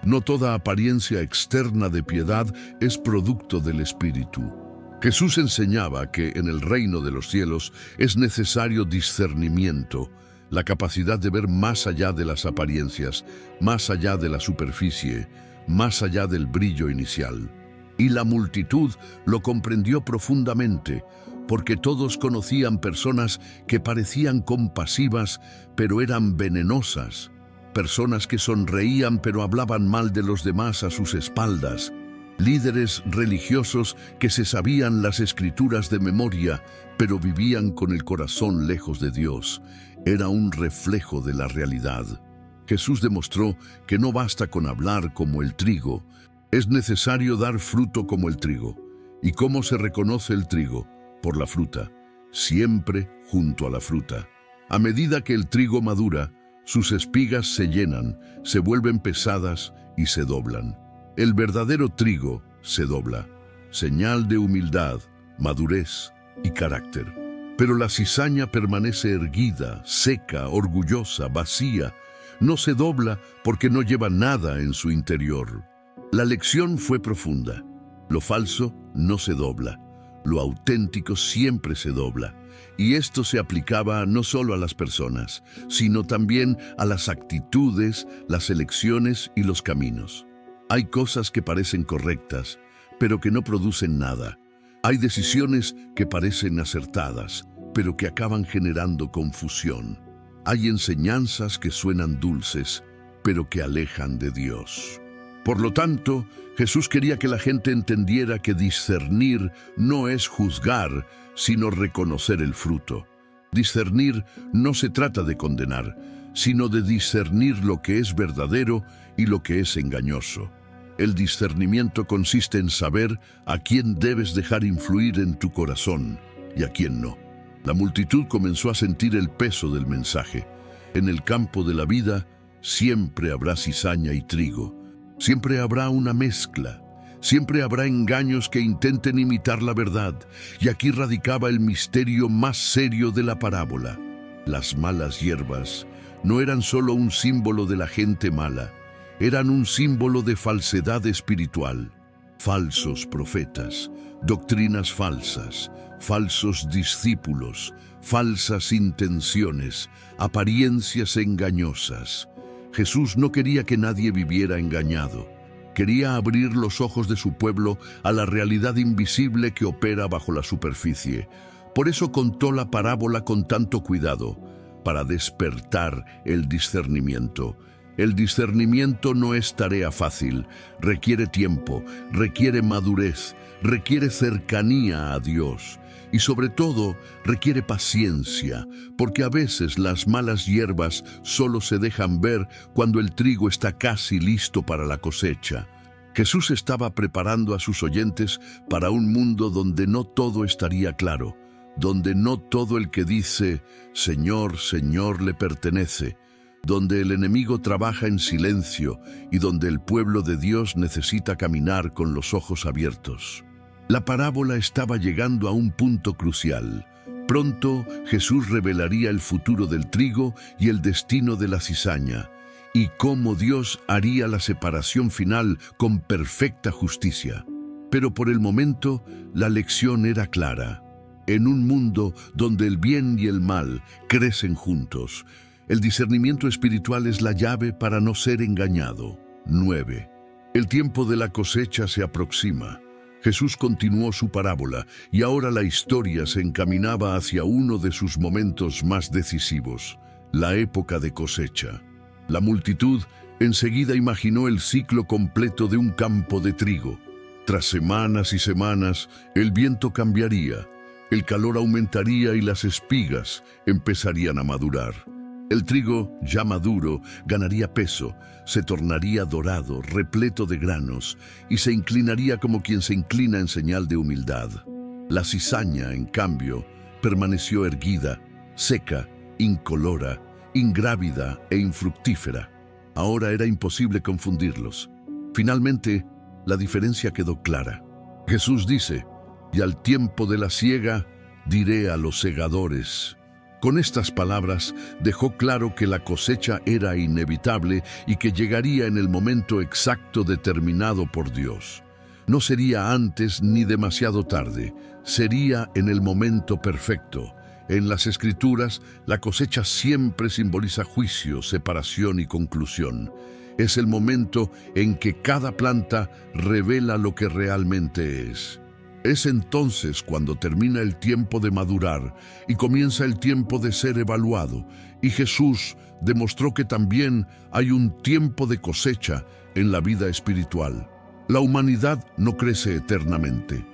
No toda apariencia externa de piedad es producto del Espíritu. Jesús enseñaba que en el reino de los cielos es necesario discernimiento, la capacidad de ver más allá de las apariencias, más allá de la superficie, más allá del brillo inicial. Y la multitud lo comprendió profundamente, porque todos conocían personas que parecían compasivas, pero eran venenosas, personas que sonreían pero hablaban mal de los demás a sus espaldas, líderes religiosos que se sabían las escrituras de memoria, pero vivían con el corazón lejos de Dios. Era un reflejo de la realidad. Jesús demostró que no basta con hablar como el trigo, es necesario dar fruto como el trigo. ¿Y cómo se reconoce el trigo? Por la fruta, siempre junto a la fruta. A medida que el trigo madura, sus espigas se llenan, se vuelven pesadas y se doblan. El verdadero trigo se dobla, señal de humildad, madurez y carácter. Pero la cizaña permanece erguida, seca, orgullosa, vacía. No se dobla porque no lleva nada en su interior. La lección fue profunda. Lo falso no se dobla. Lo auténtico siempre se dobla. Y esto se aplicaba no solo a las personas, sino también a las actitudes, las elecciones y los caminos. Hay cosas que parecen correctas, pero que no producen nada. Hay decisiones que parecen acertadas, pero que acaban generando confusión. Hay enseñanzas que suenan dulces, pero que alejan de Dios. Por lo tanto, Jesús quería que la gente entendiera que discernir no es juzgar, sino reconocer el fruto. Discernir no se trata de condenar, sino de discernir lo que es verdadero y lo que es engañoso. El discernimiento consiste en saber a quién debes dejar influir en tu corazón y a quién no. La multitud comenzó a sentir el peso del mensaje. En el campo de la vida siempre habrá cizaña y trigo. Siempre habrá una mezcla. Siempre habrá engaños que intenten imitar la verdad. Y aquí radicaba el misterio más serio de la parábola. Las malas hierbas no eran solo un símbolo de la gente mala. Eran un símbolo de falsedad espiritual. Falsos profetas, doctrinas falsas, falsos discípulos, falsas intenciones, apariencias engañosas. Jesús no quería que nadie viviera engañado. Quería abrir los ojos de su pueblo a la realidad invisible que opera bajo la superficie. Por eso contó la parábola con tanto cuidado, para despertar el discernimiento. El discernimiento no es tarea fácil, requiere tiempo, requiere madurez, requiere cercanía a Dios y sobre todo requiere paciencia, porque a veces las malas hierbas solo se dejan ver cuando el trigo está casi listo para la cosecha. Jesús estaba preparando a sus oyentes para un mundo donde no todo estaría claro, donde no todo el que dice «Señor, Señor» le pertenece, donde el enemigo trabaja en silencio y donde el pueblo de Dios necesita caminar con los ojos abiertos. La parábola estaba llegando a un punto crucial. Pronto Jesús revelaría el futuro del trigo y el destino de la cizaña, y cómo Dios haría la separación final con perfecta justicia. Pero por el momento, la lección era clara. En un mundo donde el bien y el mal crecen juntos, el discernimiento espiritual es la llave para no ser engañado. 9. El tiempo de la cosecha se aproxima. Jesús continuó su parábola y ahora la historia se encaminaba hacia uno de sus momentos más decisivos, la época de cosecha. La multitud enseguida imaginó el ciclo completo de un campo de trigo. Tras semanas y semanas, el viento cambiaría, el calor aumentaría y las espigas empezarían a madurar. El trigo, ya maduro, ganaría peso, se tornaría dorado, repleto de granos, y se inclinaría como quien se inclina en señal de humildad. La cizaña, en cambio, permaneció erguida, seca, incolora, ingrávida e infructífera. Ahora era imposible confundirlos. Finalmente, la diferencia quedó clara. Jesús dice, «Y al tiempo de la siega, diré a los segadores». Con estas palabras dejó claro que la cosecha era inevitable y que llegaría en el momento exacto determinado por Dios. No sería antes ni demasiado tarde, sería en el momento perfecto. En las Escrituras, la cosecha siempre simboliza juicio, separación y conclusión. Es el momento en que cada planta revela lo que realmente es. Es entonces cuando termina el tiempo de madurar y comienza el tiempo de ser evaluado. Y Jesús demostró que también hay un tiempo de cosecha en la vida espiritual. La humanidad no crece eternamente.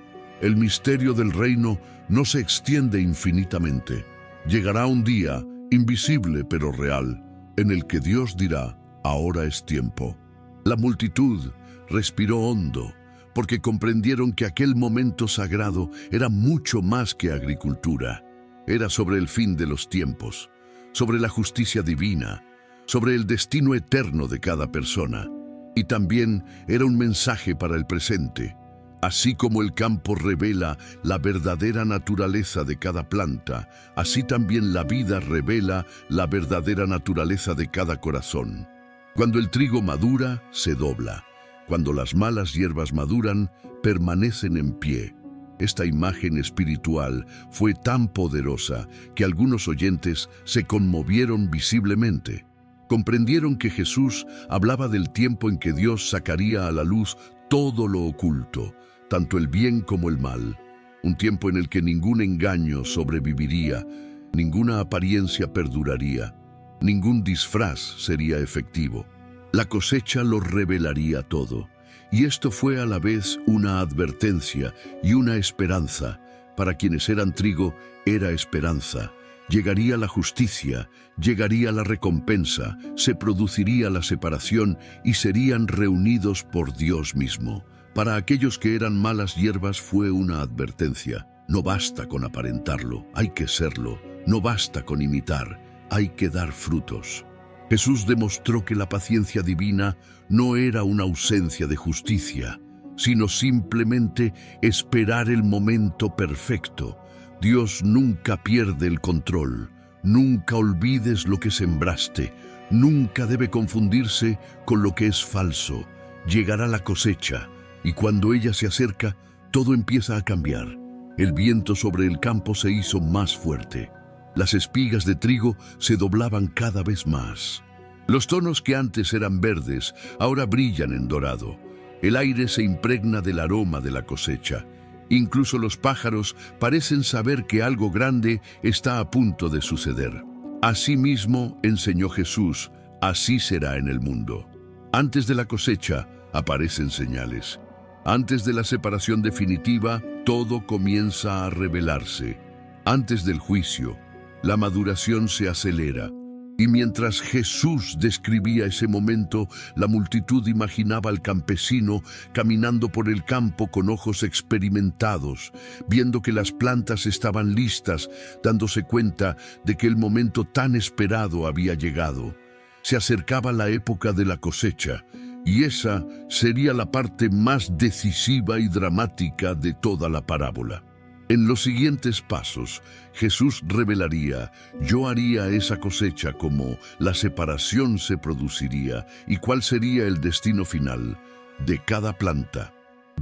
El misterio del reino no se extiende infinitamente. Llegará un día, invisible pero real, en el que Dios dirá: ahora es tiempo. La multitud respiró hondo, porque comprendieron que aquel momento sagrado era mucho más que agricultura. Era sobre el fin de los tiempos, sobre la justicia divina, sobre el destino eterno de cada persona. Y también era un mensaje para el presente. Así como el campo revela la verdadera naturaleza de cada planta, así también la vida revela la verdadera naturaleza de cada corazón. Cuando el trigo madura, se dobla. Cuando las malas hierbas maduran, permanecen en pie. Esta imagen espiritual fue tan poderosa que algunos oyentes se conmovieron visiblemente. Comprendieron que Jesús hablaba del tiempo en que Dios sacaría a la luz todo lo oculto, tanto el bien como el mal. Un tiempo en el que ningún engaño sobreviviría, ninguna apariencia perduraría, ningún disfraz sería efectivo. La cosecha lo revelaría todo, y esto fue a la vez una advertencia y una esperanza. Para quienes eran trigo, era esperanza. Llegaría la justicia, llegaría la recompensa, se produciría la separación y serían reunidos por Dios mismo. Para aquellos que eran malas hierbas fue una advertencia. No basta con aparentarlo, hay que serlo. No basta con imitar, hay que dar frutos. Jesús demostró que la paciencia divina no era una ausencia de justicia, sino simplemente esperar el momento perfecto. Dios nunca pierde el control. Nunca olvides lo que sembraste. Nunca debe confundirse con lo que es falso. Llegará la cosecha, y cuando ella se acerca, todo empieza a cambiar. El viento sobre el campo se hizo más fuerte. Las espigas de trigo se doblaban cada vez más. Los tonos que antes eran verdes, ahora brillan en dorado. El aire se impregna del aroma de la cosecha. Incluso los pájaros parecen saber que algo grande está a punto de suceder. Asimismo, enseñó Jesús, así será en el mundo. Antes de la cosecha aparecen señales. Antes de la separación definitiva, todo comienza a revelarse. Antes del juicio, la maduración se acelera. Y mientras Jesús describía ese momento, la multitud imaginaba al campesino caminando por el campo con ojos experimentados, viendo que las plantas estaban listas, dándose cuenta de que el momento tan esperado había llegado. Se acercaba la época de la cosecha, y esa sería la parte más decisiva y dramática de toda la parábola. En los siguientes pasos, Jesús revelaría: yo haría esa cosecha, como la separación se produciría y cuál sería el destino final de cada planta.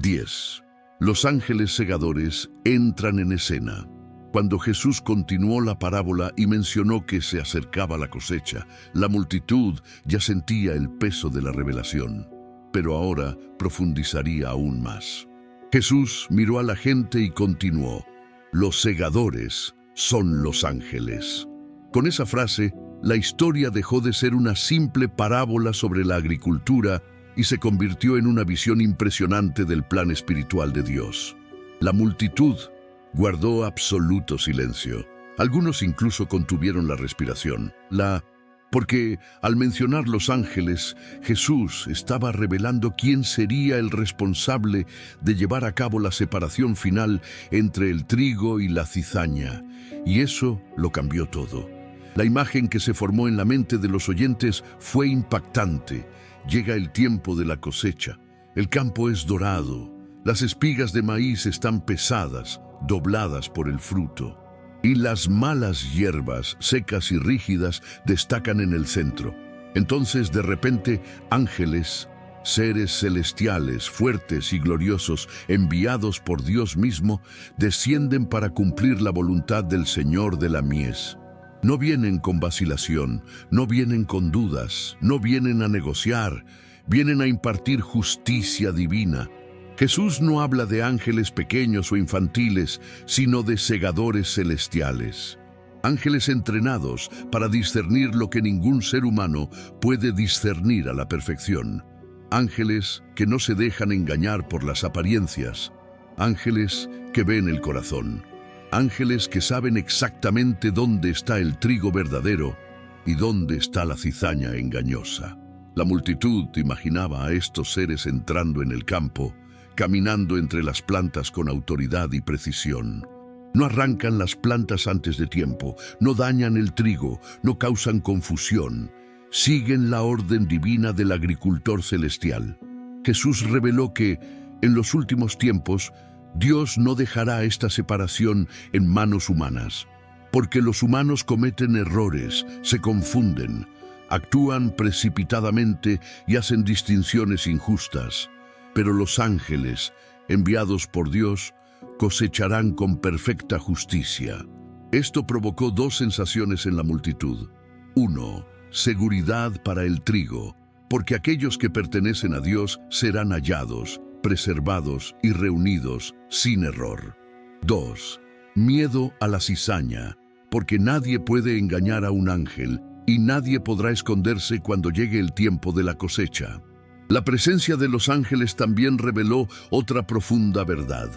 10. Los ángeles segadores entran en escena. Cuando Jesús continuó la parábola y mencionó que se acercaba la cosecha, la multitud ya sentía el peso de la revelación, pero ahora profundizaría aún más. Jesús miró a la gente y continuó: los segadores son los ángeles. Con esa frase, la historia dejó de ser una simple parábola sobre la agricultura y se convirtió en una visión impresionante del plan espiritual de Dios. La multitud guardó absoluto silencio. Algunos incluso contuvieron la respiración. Porque al mencionar los ángeles, Jesús estaba revelando quién sería el responsable de llevar a cabo la separación final entre el trigo y la cizaña. Y eso lo cambió todo. La imagen que se formó en la mente de los oyentes fue impactante. Llega el tiempo de la cosecha. El campo es dorado. Las espigas de maíz están pesadas, dobladas por el fruto. Y las malas hierbas, secas y rígidas, destacan en el centro. Entonces, de repente, ángeles, seres celestiales, fuertes y gloriosos, enviados por Dios mismo, descienden para cumplir la voluntad del Señor de la mies. No vienen con vacilación, no vienen con dudas, no vienen a negociar, vienen a impartir justicia divina. Jesús no habla de ángeles pequeños o infantiles, sino de segadores celestiales. Ángeles entrenados para discernir lo que ningún ser humano puede discernir a la perfección. Ángeles que no se dejan engañar por las apariencias. Ángeles que ven el corazón. Ángeles que saben exactamente dónde está el trigo verdadero y dónde está la cizaña engañosa. La multitud imaginaba a estos seres entrando en el campo, caminando entre las plantas con autoridad y precisión. No arrancan las plantas antes de tiempo, no dañan el trigo, no causan confusión. Siguen la orden divina del agricultor celestial. Jesús reveló que, en los últimos tiempos, Dios no dejará esta separación en manos humanas, porque los humanos cometen errores, se confunden, actúan precipitadamente y hacen distinciones injustas. Pero los ángeles, enviados por Dios, cosecharán con perfecta justicia. Esto provocó dos sensaciones en la multitud. 1. Seguridad para el trigo, porque aquellos que pertenecen a Dios serán hallados, preservados y reunidos sin error. 2. Miedo a la cizaña, porque nadie puede engañar a un ángel y nadie podrá esconderse cuando llegue el tiempo de la cosecha. La presencia de los ángeles también reveló otra profunda verdad.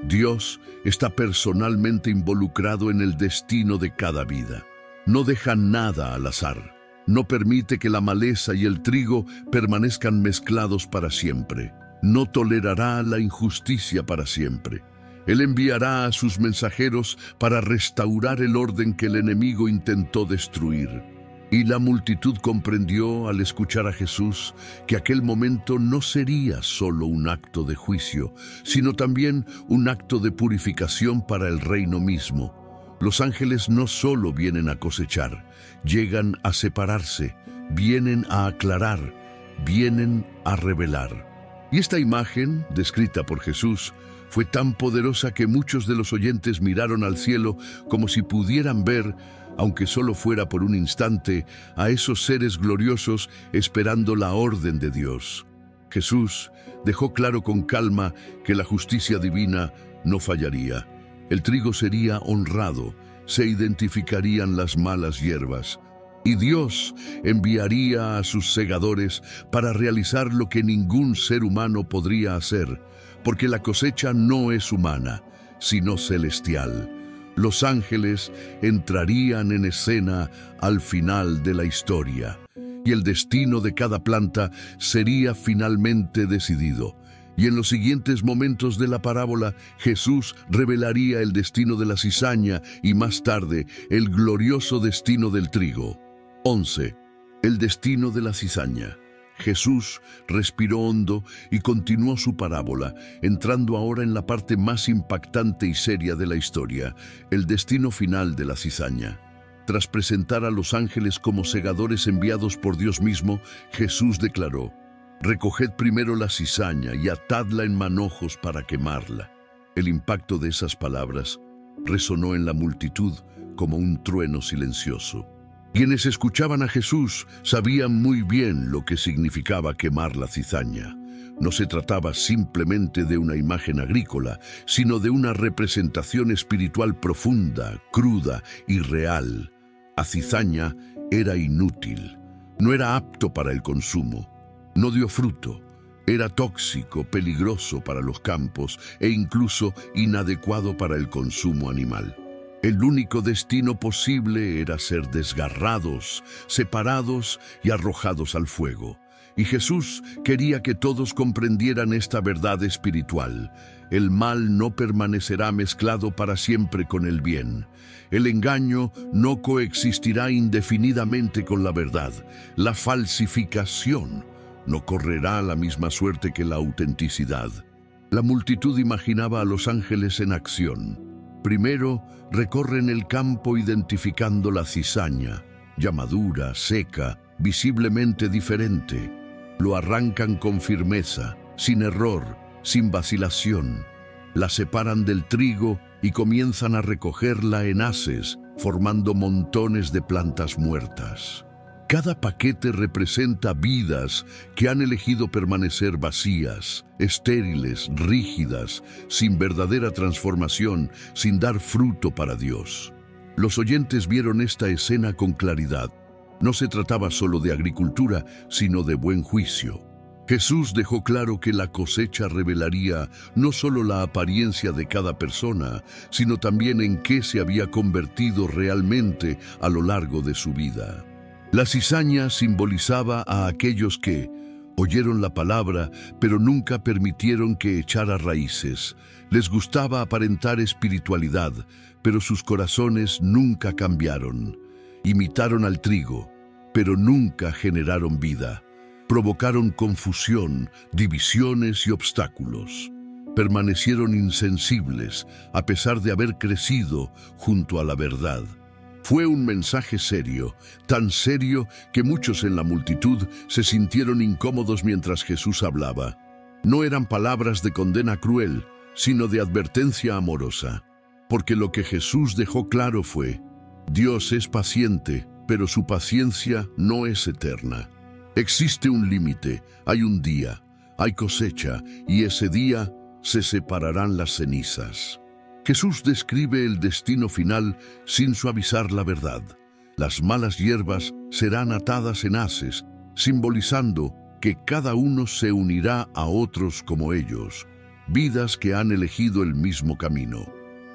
Dios está personalmente involucrado en el destino de cada vida. No deja nada al azar. No permite que la maleza y el trigo permanezcan mezclados para siempre. No tolerará la injusticia para siempre. Él enviará a sus mensajeros para restaurar el orden que el enemigo intentó destruir. Y la multitud comprendió al escuchar a Jesús que aquel momento no sería solo un acto de juicio, sino también un acto de purificación para el reino mismo. Los ángeles no solo vienen a cosechar, llegan a separarse, vienen a aclarar, vienen a revelar. Y esta imagen, descrita por Jesús, fue tan poderosa que muchos de los oyentes miraron al cielo como si pudieran ver, aunque solo fuera por un instante, a esos seres gloriosos esperando la orden de Dios. Jesús dejó claro con calma que la justicia divina no fallaría. El trigo sería honrado, se identificarían las malas hierbas, y Dios enviaría a sus segadores para realizar lo que ningún ser humano podría hacer, porque la cosecha no es humana, sino celestial. Los ángeles entrarían en escena al final de la historia, y el destino de cada planta sería finalmente decidido. Y en los siguientes momentos de la parábola, Jesús revelaría el destino de la cizaña y más tarde el glorioso destino del trigo. 11. El destino de la cizaña. Jesús respiró hondo y continuó su parábola, entrando ahora en la parte más impactante y seria de la historia, el destino final de la cizaña. Tras presentar a los ángeles como segadores enviados por Dios mismo, Jesús declaró: «Recoged primero la cizaña y atadla en manojos para quemarla». El impacto de esas palabras resonó en la multitud como un trueno silencioso. Quienes escuchaban a Jesús sabían muy bien lo que significaba quemar la cizaña. No se trataba simplemente de una imagen agrícola, sino de una representación espiritual profunda, cruda y real. La cizaña era inútil, no era apto para el consumo, no dio fruto, era tóxico, peligroso para los campos e incluso inadecuado para el consumo animal. El único destino posible era ser desgarrados, separados y arrojados al fuego. Y Jesús quería que todos comprendieran esta verdad espiritual. El mal no permanecerá mezclado para siempre con el bien. El engaño no coexistirá indefinidamente con la verdad. La falsificación no correrá la misma suerte que la autenticidad. La multitud imaginaba a los ángeles en acción. Primero, recorren el campo identificando la cizaña, ya madura, seca, visiblemente diferente. Lo arrancan con firmeza, sin error, sin vacilación. La separan del trigo y comienzan a recogerla en haces, formando montones de plantas muertas. Cada paquete representa vidas que han elegido permanecer vacías, estériles, rígidas, sin verdadera transformación, sin dar fruto para Dios. Los oyentes vieron esta escena con claridad. No se trataba solo de agricultura, sino de buen juicio. Jesús dejó claro que la cosecha revelaría no solo la apariencia de cada persona, sino también en qué se había convertido realmente a lo largo de su vida. La cizaña simbolizaba a aquellos que oyeron la palabra, pero nunca permitieron que echara raíces. Les gustaba aparentar espiritualidad, pero sus corazones nunca cambiaron. Imitaron al trigo, pero nunca generaron vida. Provocaron confusión, divisiones y obstáculos. Permanecieron insensibles, a pesar de haber crecido junto a la verdad. Fue un mensaje serio, tan serio que muchos en la multitud se sintieron incómodos mientras Jesús hablaba. No eran palabras de condena cruel, sino de advertencia amorosa. Porque lo que Jesús dejó claro fue: Dios es paciente, pero su paciencia no es eterna. Existe un límite, hay un día, hay cosecha, y ese día se separarán las cenizas. Jesús describe el destino final sin suavizar la verdad. Las malas hierbas serán atadas en haces, simbolizando que cada uno se unirá a otros como ellos, vidas que han elegido el mismo camino.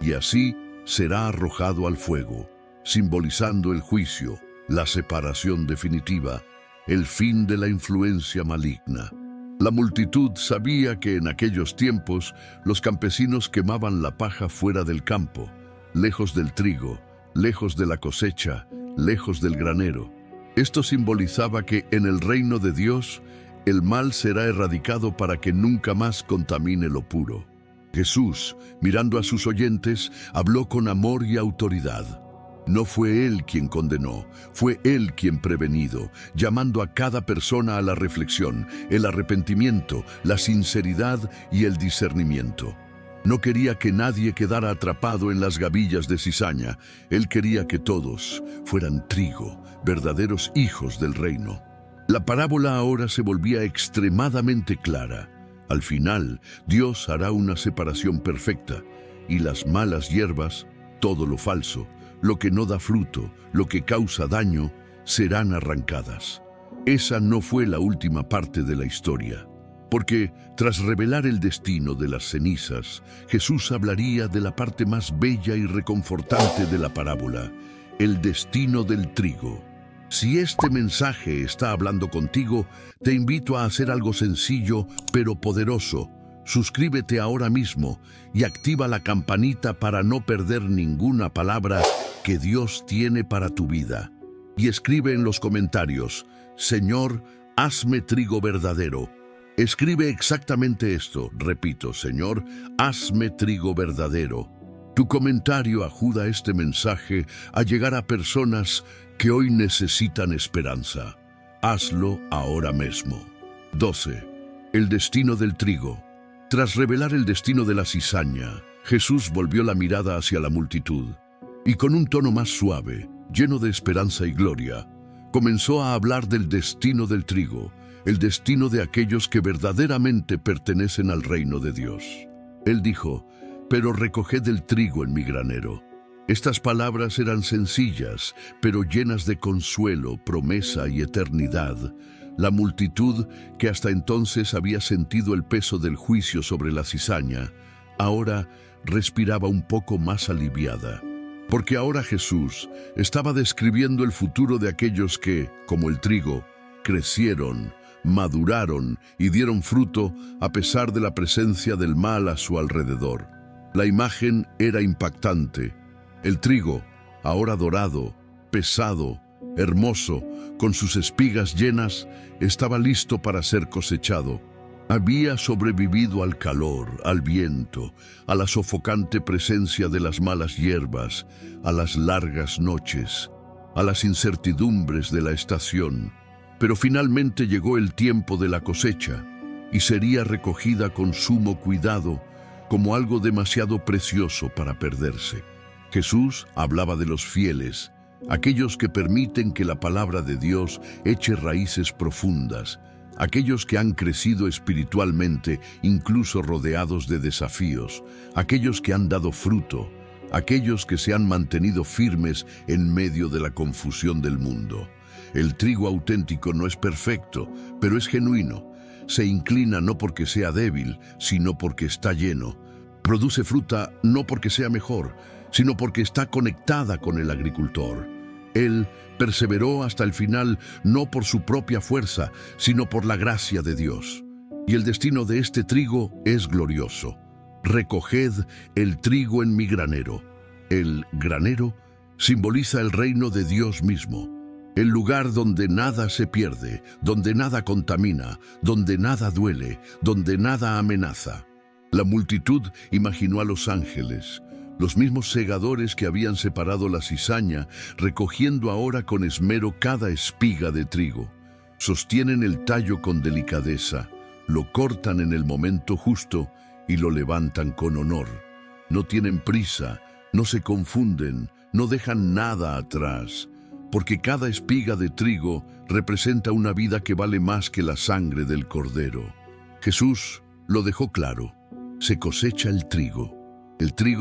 Y así será arrojado al fuego, simbolizando el juicio, la separación definitiva, el fin de la influencia maligna. La multitud sabía que en aquellos tiempos los campesinos quemaban la paja fuera del campo, lejos del trigo, lejos de la cosecha, lejos del granero. Esto simbolizaba que en el reino de Dios el mal será erradicado para que nunca más contamine lo puro. Jesús, mirando a sus oyentes, habló con amor y autoridad. No fue Él quien condenó, fue Él quien prevenido, llamando a cada persona a la reflexión, el arrepentimiento, la sinceridad y el discernimiento. No quería que nadie quedara atrapado en las gavillas de cizaña. Él quería que todos fueran trigo, verdaderos hijos del reino. La parábola ahora se volvía extremadamente clara. Al final, Dios hará una separación perfecta, y las malas hierbas, todo lo falso, lo que no da fruto, lo que causa daño, serán arrancadas. Esa no fue la última parte de la historia, porque tras revelar el destino de las cenizas, Jesús hablaría de la parte más bella y reconfortante de la parábola, el destino del trigo. Si este mensaje está hablando contigo, te invito a hacer algo sencillo pero poderoso. Suscríbete ahora mismo y activa la campanita para no perder ninguna palabra que Dios tiene para tu vida. Y escribe en los comentarios: Señor, hazme trigo verdadero. Escribe exactamente esto, repito: Señor, hazme trigo verdadero. Tu comentario ayuda a este mensaje a llegar a personas que hoy necesitan esperanza. Hazlo ahora mismo. 12. El destino del trigo. Tras revelar el destino de la cizaña, Jesús volvió la mirada hacia la multitud y con un tono más suave, lleno de esperanza y gloria, comenzó a hablar del destino del trigo, el destino de aquellos que verdaderamente pertenecen al reino de Dios. Él dijo: pero recoged el trigo en mi granero. Estas palabras eran sencillas, pero llenas de consuelo, promesa y eternidad. La multitud, que hasta entonces había sentido el peso del juicio sobre la cizaña, ahora respiraba un poco más aliviada. Porque ahora Jesús estaba describiendo el futuro de aquellos que, como el trigo, crecieron, maduraron y dieron fruto a pesar de la presencia del mal a su alrededor. La imagen era impactante. El trigo, ahora dorado, pesado, hermoso, con sus espigas llenas, estaba listo para ser cosechado. Había sobrevivido al calor, al viento, a la sofocante presencia de las malas hierbas, a las largas noches, a las incertidumbres de la estación. Pero finalmente llegó el tiempo de la cosecha y sería recogida con sumo cuidado como algo demasiado precioso para perderse. Jesús hablaba de los fieles, aquellos que permiten que la palabra de Dios eche raíces profundas, aquellos que han crecido espiritualmente, incluso rodeados de desafíos, aquellos que han dado fruto, aquellos que se han mantenido firmes en medio de la confusión del mundo. El trigo auténtico no es perfecto, pero es genuino. Se inclina no porque sea débil, sino porque está lleno. Produce fruta no porque sea mejor, sino porque está conectada con el agricultor. Él perseveró hasta el final no por su propia fuerza, sino por la gracia de Dios. Y el destino de este trigo es glorioso. Recoged el trigo en mi granero. El granero simboliza el reino de Dios mismo, el lugar donde nada se pierde, donde nada contamina, donde nada duele, donde nada amenaza. La multitud imaginó a los ángeles, los mismos segadores que habían separado la cizaña, recogiendo ahora con esmero cada espiga de trigo. Sostienen el tallo con delicadeza, lo cortan en el momento justo y lo levantan con honor. No tienen prisa, no se confunden, no dejan nada atrás, porque cada espiga de trigo representa una vida que vale más que la sangre del cordero. Jesús lo dejó claro: se cosecha el trigo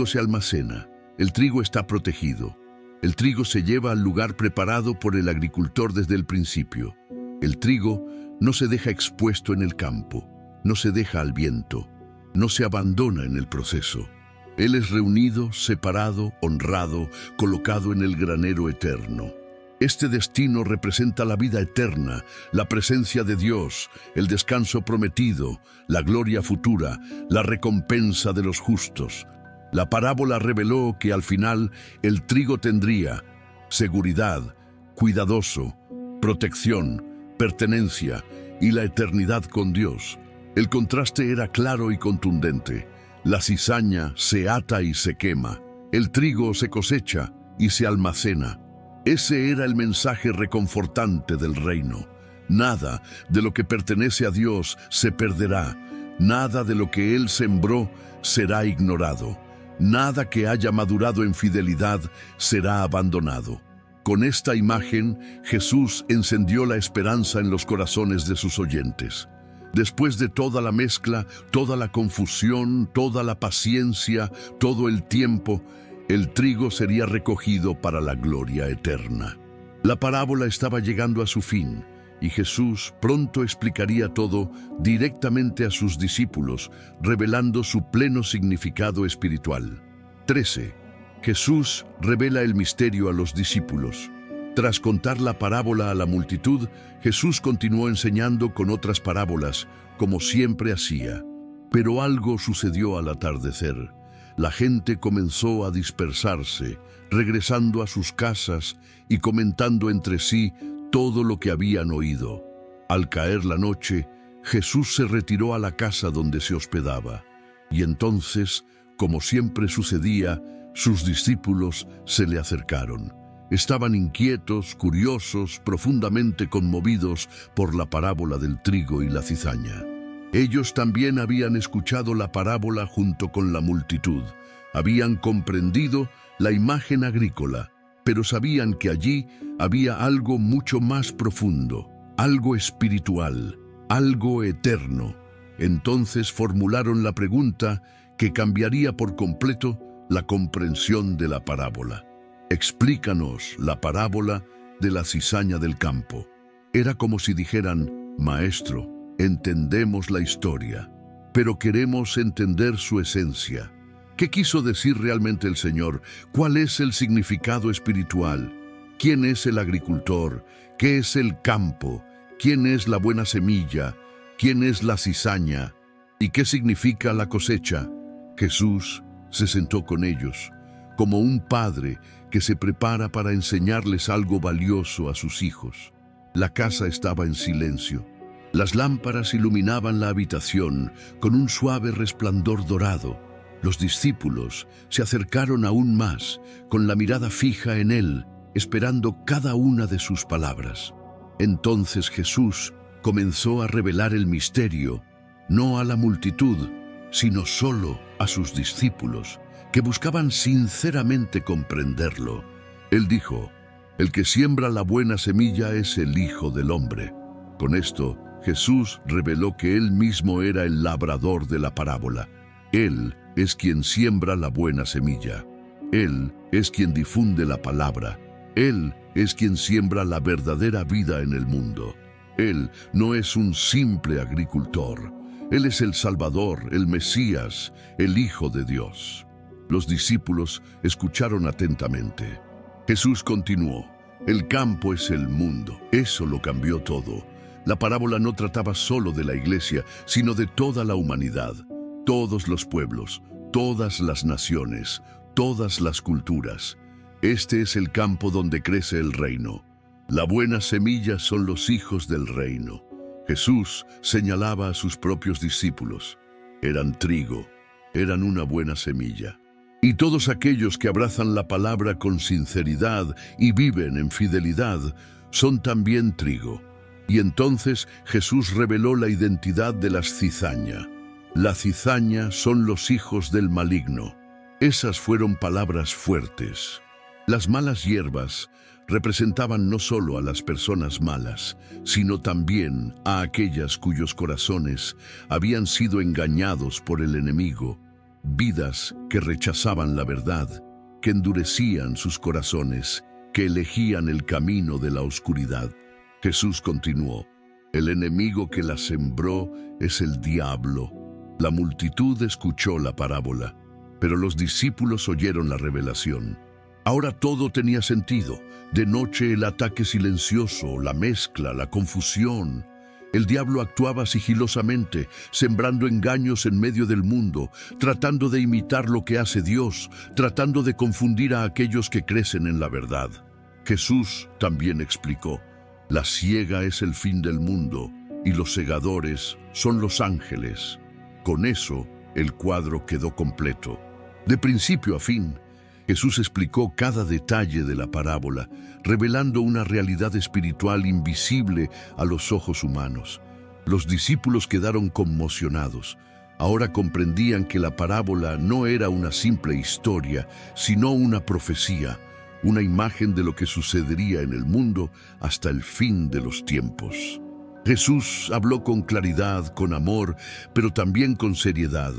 se almacena, el trigo está protegido, el trigo se lleva al lugar preparado por el agricultor desde el principio. El trigo no se deja expuesto en el campo, no se deja al viento, no se abandona en el proceso. Él es reunido, separado, honrado, colocado en el granero eterno. Este destino representa la vida eterna, la presencia de Dios, el descanso prometido, la gloria futura, la recompensa de los justos. La parábola reveló que al final el trigo tendría seguridad, cuidadoso, protección, pertenencia y la eternidad con Dios. El contraste era claro y contundente. La cizaña se ata y se quema, el trigo se cosecha y se almacena. Ese era el mensaje reconfortante del reino. Nada de lo que pertenece a Dios se perderá, nada de lo que Él sembró será ignorado, nada que haya madurado en fidelidad será abandonado. Con esta imagen, Jesús encendió la esperanza en los corazones de sus oyentes. Después de toda la mezcla, toda la confusión, toda la paciencia, todo el tiempo, el trigo sería recogido para la gloria eterna. La parábola estaba llegando a su fin, y Jesús pronto explicaría todo directamente a sus discípulos, revelando su pleno significado espiritual. 13. Jesús revela el misterio a los discípulos. Tras contar la parábola a la multitud, Jesús continuó enseñando con otras parábolas, como siempre hacía. Pero algo sucedió al atardecer. La gente comenzó a dispersarse, regresando a sus casas y comentando entre sí todo lo que habían oído. Al caer la noche, Jesús se retiró a la casa donde se hospedaba. Y entonces, como siempre sucedía, sus discípulos se le acercaron. Estaban inquietos, curiosos, profundamente conmovidos por la parábola del trigo y la cizaña. Ellos también habían escuchado la parábola junto con la multitud. Habían comprendido la imagen agrícola, pero sabían que allí había algo mucho más profundo, algo espiritual, algo eterno. Entonces formularon la pregunta que cambiaría por completo la comprensión de la parábola. Explícanos la parábola de la cizaña del campo. Era como si dijeran: Maestro, entendemos la historia, pero queremos entender su esencia. ¿Qué quiso decir realmente el Señor? ¿Cuál es el significado espiritual? ¿Quién es el agricultor? ¿Qué es el campo? ¿Quién es la buena semilla? ¿Quién es la cizaña? ¿Y qué significa la cosecha? Jesús se sentó con ellos, como un padre que se prepara para enseñarles algo valioso a sus hijos. La casa estaba en silencio. Las lámparas iluminaban la habitación con un suave resplandor dorado. Los discípulos se acercaron aún más, con la mirada fija en él, esperando cada una de sus palabras. Entonces Jesús comenzó a revelar el misterio, no a la multitud, sino solo a sus discípulos, que buscaban sinceramente comprenderlo. Él dijo: el que siembra la buena semilla es el Hijo del Hombre. Con esto, Jesús reveló que Él mismo era el labrador de la parábola. Él es quien siembra la buena semilla. Él es quien difunde la palabra. Él es quien siembra la verdadera vida en el mundo. Él no es un simple agricultor. Él es el Salvador, el Mesías, el Hijo de Dios. Los discípulos escucharon atentamente. Jesús continuó: el campo es el mundo. Eso lo cambió todo. La parábola no trataba solo de la iglesia, sino de toda la humanidad, todos los pueblos, todas las naciones, todas las culturas. Este es el campo donde crece el reino. La buena semilla son los hijos del reino. Jesús señalaba a sus propios discípulos. Eran trigo, eran una buena semilla. Y todos aquellos que abrazan la palabra con sinceridad y viven en fidelidad son también trigo. Y entonces Jesús reveló la identidad de la cizaña. La cizaña son los hijos del maligno. Esas fueron palabras fuertes. Las malas hierbas representaban no solo a las personas malas, sino también a aquellas cuyos corazones habían sido engañados por el enemigo, vidas que rechazaban la verdad, que endurecían sus corazones, que elegían el camino de la oscuridad. Jesús continuó: el enemigo que la sembró es el diablo. La multitud escuchó la parábola, pero los discípulos oyeron la revelación. Ahora todo tenía sentido. De noche el ataque silencioso, la mezcla, la confusión. El diablo actuaba sigilosamente, sembrando engaños en medio del mundo, tratando de imitar lo que hace Dios, tratando de confundir a aquellos que crecen en la verdad. Jesús también explicó: la siega es el fin del mundo y los segadores son los ángeles. Con eso, el cuadro quedó completo. De principio a fin, Jesús explicó cada detalle de la parábola, revelando una realidad espiritual invisible a los ojos humanos. Los discípulos quedaron conmocionados. Ahora comprendían que la parábola no era una simple historia, sino una profecía, una imagen de lo que sucedería en el mundo hasta el fin de los tiempos. Jesús habló con claridad, con amor, pero también con seriedad.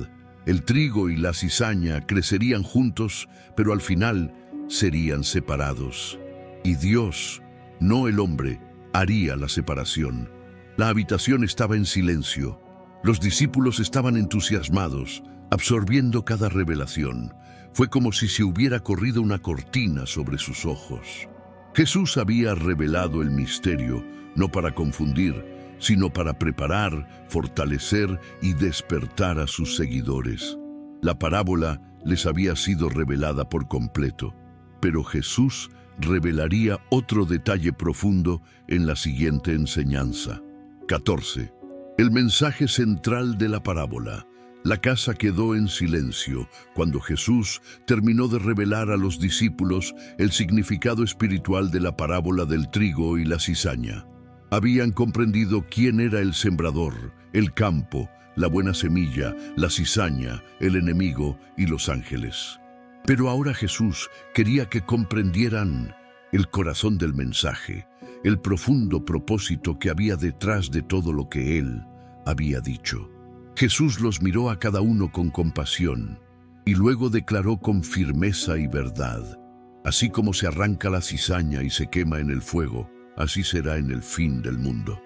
El trigo y la cizaña crecerían juntos, pero al final serían separados. Y Dios, no el hombre, haría la separación. La habitación estaba en silencio. Los discípulos estaban entusiasmados, absorbiendo cada revelación. Fue como si se hubiera corrido una cortina sobre sus ojos. Jesús había revelado el misterio, no para confundir, sino para preparar, fortalecer y despertar a sus seguidores. La parábola les había sido revelada por completo, pero Jesús revelaría otro detalle profundo en la siguiente enseñanza. 14. El mensaje central de la parábola. La casa quedó en silencio cuando Jesús terminó de revelar a los discípulos el significado espiritual de la parábola del trigo y la cizaña. Habían comprendido quién era el sembrador, el campo, la buena semilla, la cizaña, el enemigo y los ángeles. Pero ahora Jesús quería que comprendieran el corazón del mensaje, el profundo propósito que había detrás de todo lo que Él había dicho. Jesús los miró a cada uno con compasión y luego declaró con firmeza y verdad: así como se arranca la cizaña y se quema en el fuego, así será en el fin del mundo.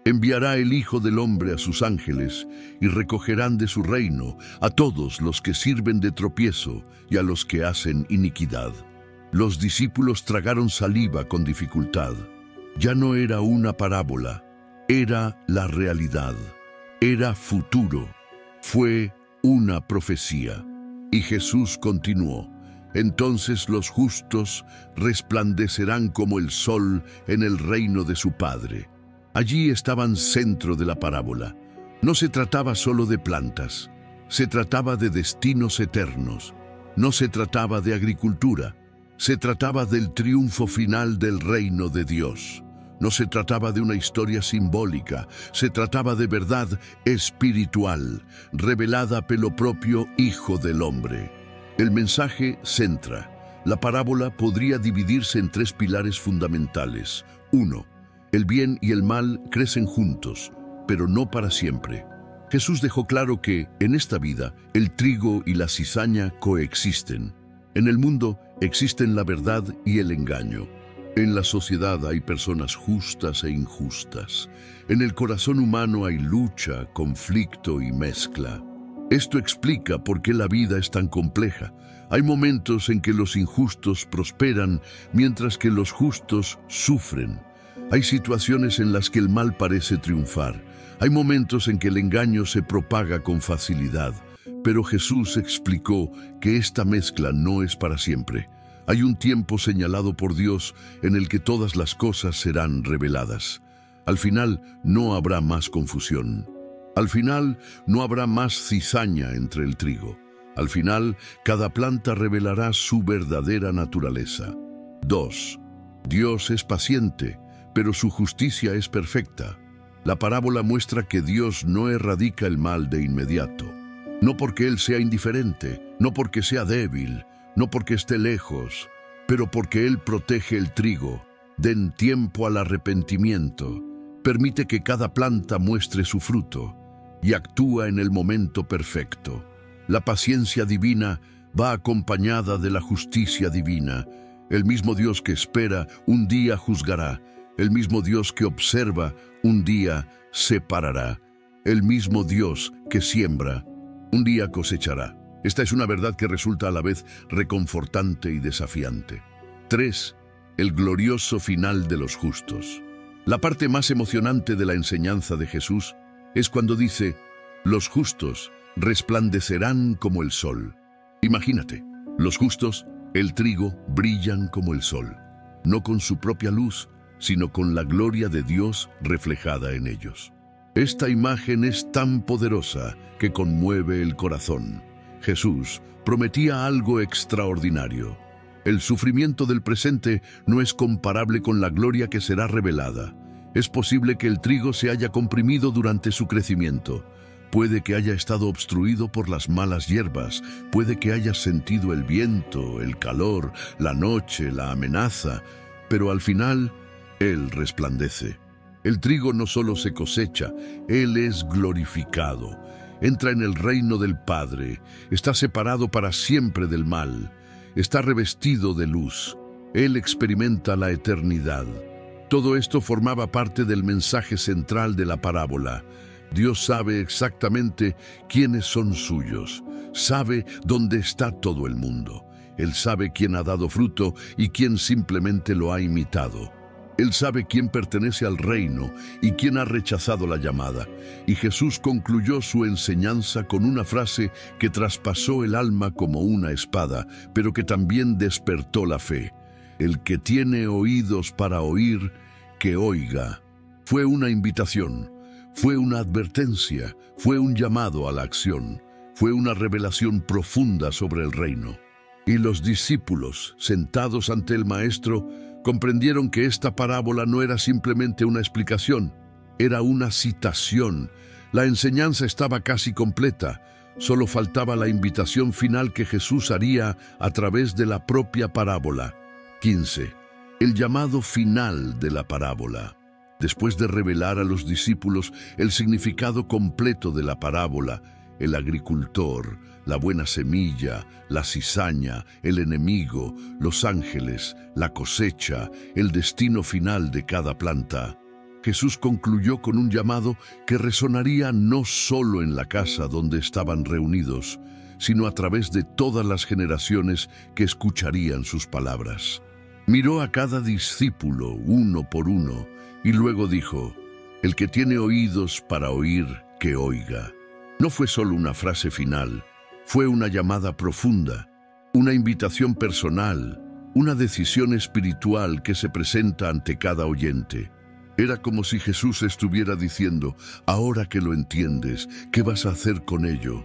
Enviará el Hijo del Hombre a sus ángeles y recogerán de su reino a todos los que sirven de tropiezo y a los que hacen iniquidad. Los discípulos tragaron saliva con dificultad. Ya no era una parábola, era la realidad. Era futuro, fue una profecía. Y Jesús continuó: entonces los justos resplandecerán como el sol en el reino de su Padre. Allí estaban centro de la parábola. No se trataba solo de plantas, se trataba de destinos eternos. No se trataba de agricultura, se trataba del triunfo final del reino de Dios. No se trataba de una historia simbólica, se trataba de verdad espiritual, revelada por el propio Hijo del Hombre. El mensaje centra. La parábola podría dividirse en tres pilares fundamentales. 1. El bien y el mal crecen juntos, pero no para siempre. Jesús dejó claro que, en esta vida, el trigo y la cizaña coexisten. En el mundo existen la verdad y el engaño. En la sociedad hay personas justas e injustas. En el corazón humano hay lucha, conflicto y mezcla. Esto explica por qué la vida es tan compleja. Hay momentos en que los injustos prosperan, mientras que los justos sufren. Hay situaciones en las que el mal parece triunfar. Hay momentos en que el engaño se propaga con facilidad. Pero Jesús explicó que esta mezcla no es para siempre. Hay un tiempo señalado por Dios en el que todas las cosas serán reveladas. Al final no habrá más confusión. Al final no habrá más cizaña entre el trigo. Al final cada planta revelará su verdadera naturaleza. 2. Dios es paciente, pero su justicia es perfecta. La parábola muestra que Dios no erradica el mal de inmediato. No porque Él sea indiferente, no porque sea débil, no porque esté lejos, pero porque Él protege el trigo, den tiempo al arrepentimiento, permite que cada planta muestre su fruto y actúa en el momento perfecto. La paciencia divina va acompañada de la justicia divina. El mismo Dios que espera, un día juzgará. El mismo Dios que observa, un día separará. El mismo Dios que siembra, un día cosechará. Esta es una verdad que resulta a la vez reconfortante y desafiante. 3. El glorioso final de los justos. La parte más emocionante de la enseñanza de Jesús es cuando dice, los justos resplandecerán como el sol. Imagínate, los justos, el trigo, brillan como el sol, no con su propia luz, sino con la gloria de Dios reflejada en ellos. Esta imagen es tan poderosa que conmueve el corazón. Jesús prometía algo extraordinario. El sufrimiento del presente no es comparable con la gloria que será revelada. Es posible que el trigo se haya comprimido durante su crecimiento. Puede que haya estado obstruido por las malas hierbas. Puede que hayas sentido el viento, el calor, la noche, la amenaza. Pero al final, Él resplandece. El trigo no solo se cosecha, Él es glorificado. Entra en el reino del Padre. Está separado para siempre del mal. Está revestido de luz. Él experimenta la eternidad. Todo esto formaba parte del mensaje central de la parábola. Dios sabe exactamente quiénes son suyos. Sabe dónde está todo el mundo. Él sabe quién ha dado fruto y quién simplemente lo ha imitado. Él sabe quién pertenece al reino y quién ha rechazado la llamada. Y Jesús concluyó su enseñanza con una frase que traspasó el alma como una espada, pero que también despertó la fe. El que tiene oídos para oír, que oiga. Fue una invitación, fue una advertencia, fue un llamado a la acción, fue una revelación profunda sobre el reino. Y los discípulos, sentados ante el Maestro, comprendieron que esta parábola no era simplemente una explicación, era una citación. La enseñanza estaba casi completa, solo faltaba la invitación final que Jesús haría a través de la propia parábola. 15. El llamado final de la parábola. Después de revelar a los discípulos el significado completo de la parábola, el agricultor, la buena semilla, la cizaña, el enemigo, los ángeles, la cosecha, el destino final de cada planta, Jesús concluyó con un llamado que resonaría no solo en la casa donde estaban reunidos, sino a través de todas las generaciones que escucharían sus palabras. Miró a cada discípulo uno por uno y luego dijo, el que tiene oídos para oír, que oiga. No fue solo una frase final, fue una llamada profunda, una invitación personal, una decisión espiritual que se presenta ante cada oyente. Era como si Jesús estuviera diciendo, ahora que lo entiendes, ¿qué vas a hacer con ello?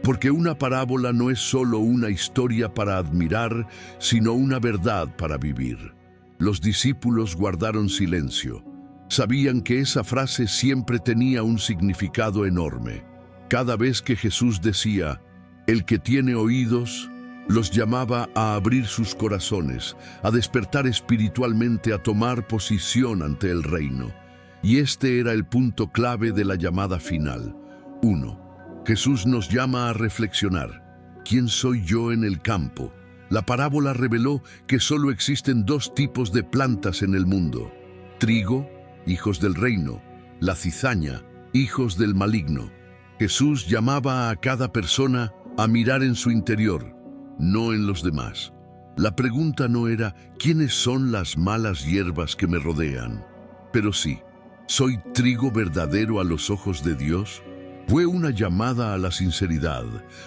Porque una parábola no es solo una historia para admirar, sino una verdad para vivir. Los discípulos guardaron silencio. Sabían que esa frase siempre tenía un significado enorme. Cada vez que Jesús decía, el que tiene oídos, Los llamaba a abrir sus corazones, a despertar espiritualmente, a tomar posición ante el reino. Y este era el punto clave de la llamada final. 1. Jesús nos llama a reflexionar. ¿Quién soy yo en el campo? La parábola reveló que solo existen dos tipos de plantas en el mundo: trigo, hijos del reino; la cizaña, hijos del maligno. Jesús llamaba a cada persona a mirar en su interior, no en los demás. La pregunta no era ¿quiénes son las malas hierbas que me rodean? Pero sí, ¿soy trigo verdadero a los ojos de Dios? Fue una llamada a la sinceridad,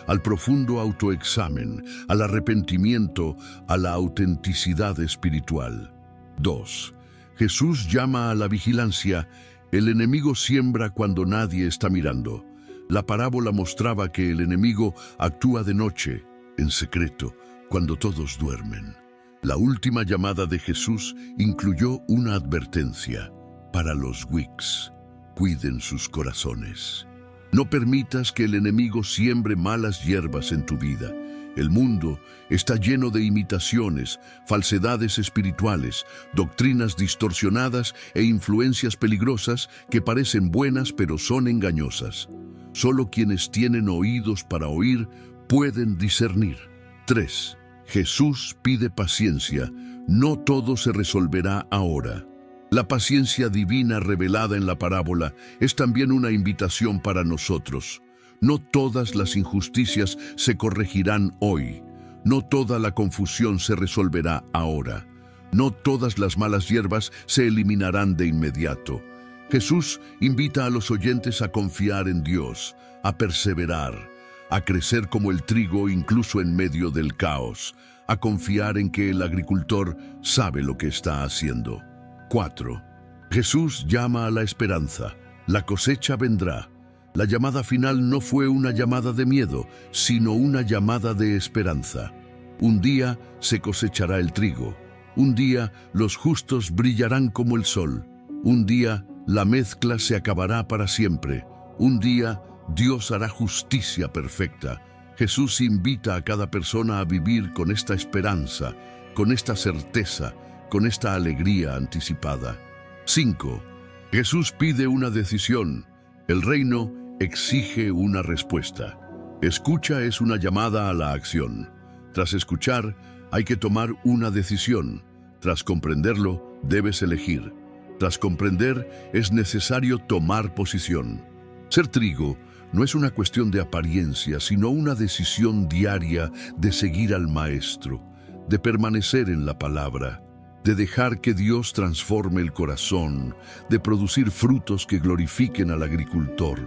al profundo autoexamen, al arrepentimiento, a la autenticidad espiritual. 2. Jesús llama a la vigilancia. El enemigo siembra cuando nadie está mirando. La parábola mostraba que el enemigo actúa de noche, en secreto, cuando todos duermen. La última llamada de Jesús incluyó una advertencia para los Wics: cuiden sus corazones. No permitas que el enemigo siembre malas hierbas en tu vida. El mundo está lleno de imitaciones, falsedades espirituales, doctrinas distorsionadas e influencias peligrosas que parecen buenas pero son engañosas. Solo quienes tienen oídos para oír pueden discernir. 3. Jesús pide paciencia. No todo se resolverá ahora. La paciencia divina revelada en la parábola es también una invitación para nosotros. No todas las injusticias se corregirán hoy. No toda la confusión se resolverá ahora. No todas las malas hierbas se eliminarán de inmediato. Jesús invita a los oyentes a confiar en Dios, a perseverar, a crecer como el trigo incluso en medio del caos, a confiar en que el agricultor sabe lo que está haciendo. 4. Jesús llama a la esperanza. La cosecha vendrá. La llamada final no fue una llamada de miedo, sino una llamada de esperanza. Un día se cosechará el trigo. Un día los justos brillarán como el sol. Un día la mezcla se acabará para siempre. Un día Dios hará justicia perfecta. Jesús invita a cada persona a vivir con esta esperanza, con esta certeza, con esta alegría anticipada. 5. Jesús pide una decisión. El reino exige una respuesta. Escucha es una llamada a la acción. Tras escuchar, hay que tomar una decisión. Tras comprenderlo, debes elegir. Tras comprender, es necesario tomar posición. Ser trigo no es una cuestión de apariencia, sino una decisión diaria de seguir al Maestro, de permanecer en la palabra, de dejar que Dios transforme el corazón, de producir frutos que glorifiquen al agricultor.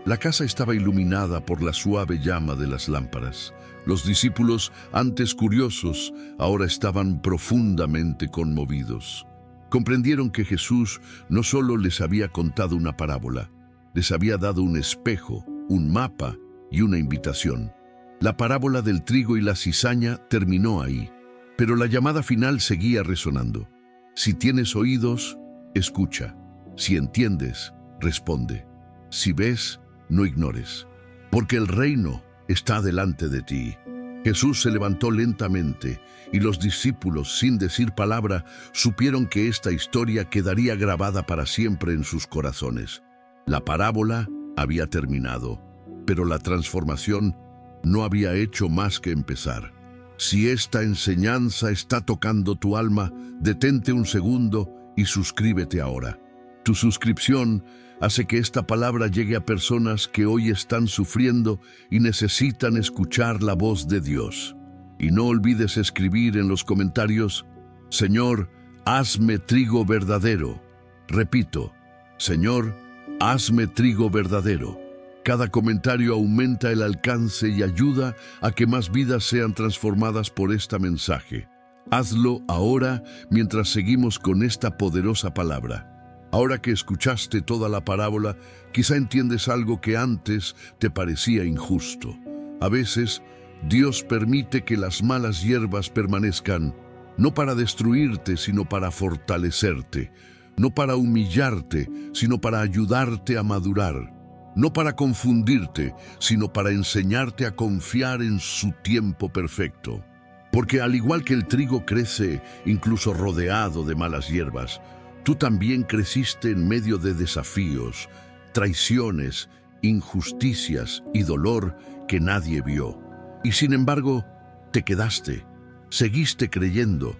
La casa estaba iluminada por la suave llama de las lámparas. Los discípulos, antes curiosos, ahora estaban profundamente conmovidos. Comprendieron que Jesús no solo les había contado una parábola, les había dado un espejo, un mapa y una invitación. La parábola del trigo y la cizaña terminó ahí, pero la llamada final seguía resonando. Si tienes oídos, escucha. Si entiendes, responde. Si ves, no ignores, porque el reino está delante de ti. Jesús se levantó lentamente y los discípulos, sin decir palabra, supieron que esta historia quedaría grabada para siempre en sus corazones. La parábola había terminado, pero la transformación no había hecho más que empezar. Si esta enseñanza está tocando tu alma, detente un segundo y suscríbete ahora. Tu suscripción hace que esta palabra llegue a personas que hoy están sufriendo y necesitan escuchar la voz de Dios. Y no olvides escribir en los comentarios: Señor, hazme trigo verdadero. Repito, Señor, hazme trigo verdadero. Cada comentario aumenta el alcance y ayuda a que más vidas sean transformadas por este mensaje. Hazlo ahora mientras seguimos con esta poderosa palabra. Ahora que escuchaste toda la parábola, quizá entiendes algo que antes te parecía injusto. A veces, Dios permite que las malas hierbas permanezcan, no para destruirte, sino para fortalecerte, no para humillarte, sino para ayudarte a madurar. no para confundirte, sino para enseñarte a confiar en su tiempo perfecto. Porque al igual que el trigo crece incluso rodeado de malas hierbas, tú también creciste en medio de desafíos, traiciones, injusticias y dolor que nadie vio. Y sin embargo, te quedaste, seguiste creyendo,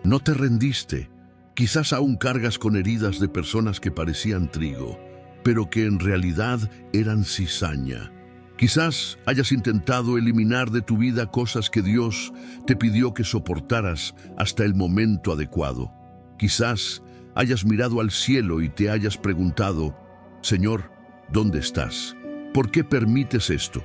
no te rendiste. Quizás aún cargas con heridas de personas que parecían trigo, pero que en realidad eran cizaña. Quizás hayas intentado eliminar de tu vida cosas que Dios te pidió que soportaras hasta el momento adecuado. Quizás hayas mirado al cielo y te hayas preguntado, Señor, ¿dónde estás? ¿Por qué permites esto?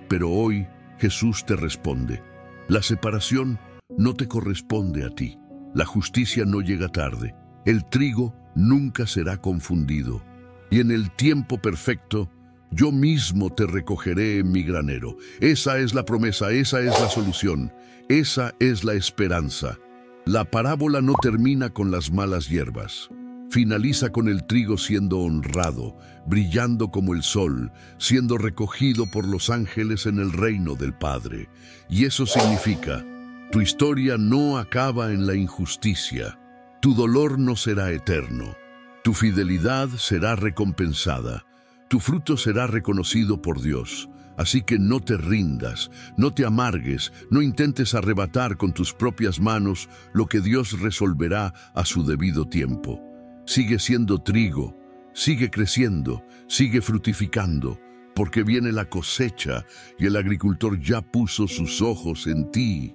Pero hoy Jesús te responde, la separación no te corresponde a ti. La justicia no llega tarde. El trigo nunca será confundido. Y en el tiempo perfecto, yo mismo te recogeré en mi granero. Esa es la promesa, esa es la solución, esa es la esperanza. La parábola no termina con las malas hierbas. Finaliza con el trigo siendo honrado, brillando como el sol, siendo recogido por los ángeles en el reino del Padre. Y eso significa, tu historia no acaba en la injusticia. Tu dolor no será eterno. Tu fidelidad será recompensada. Tu fruto será reconocido por Dios. Así que no te rindas, no te amargues, no intentes arrebatar con tus propias manos lo que Dios resolverá a su debido tiempo. Sigue siendo trigo, sigue creciendo, sigue fructificando, porque viene la cosecha y el agricultor ya puso sus ojos en ti.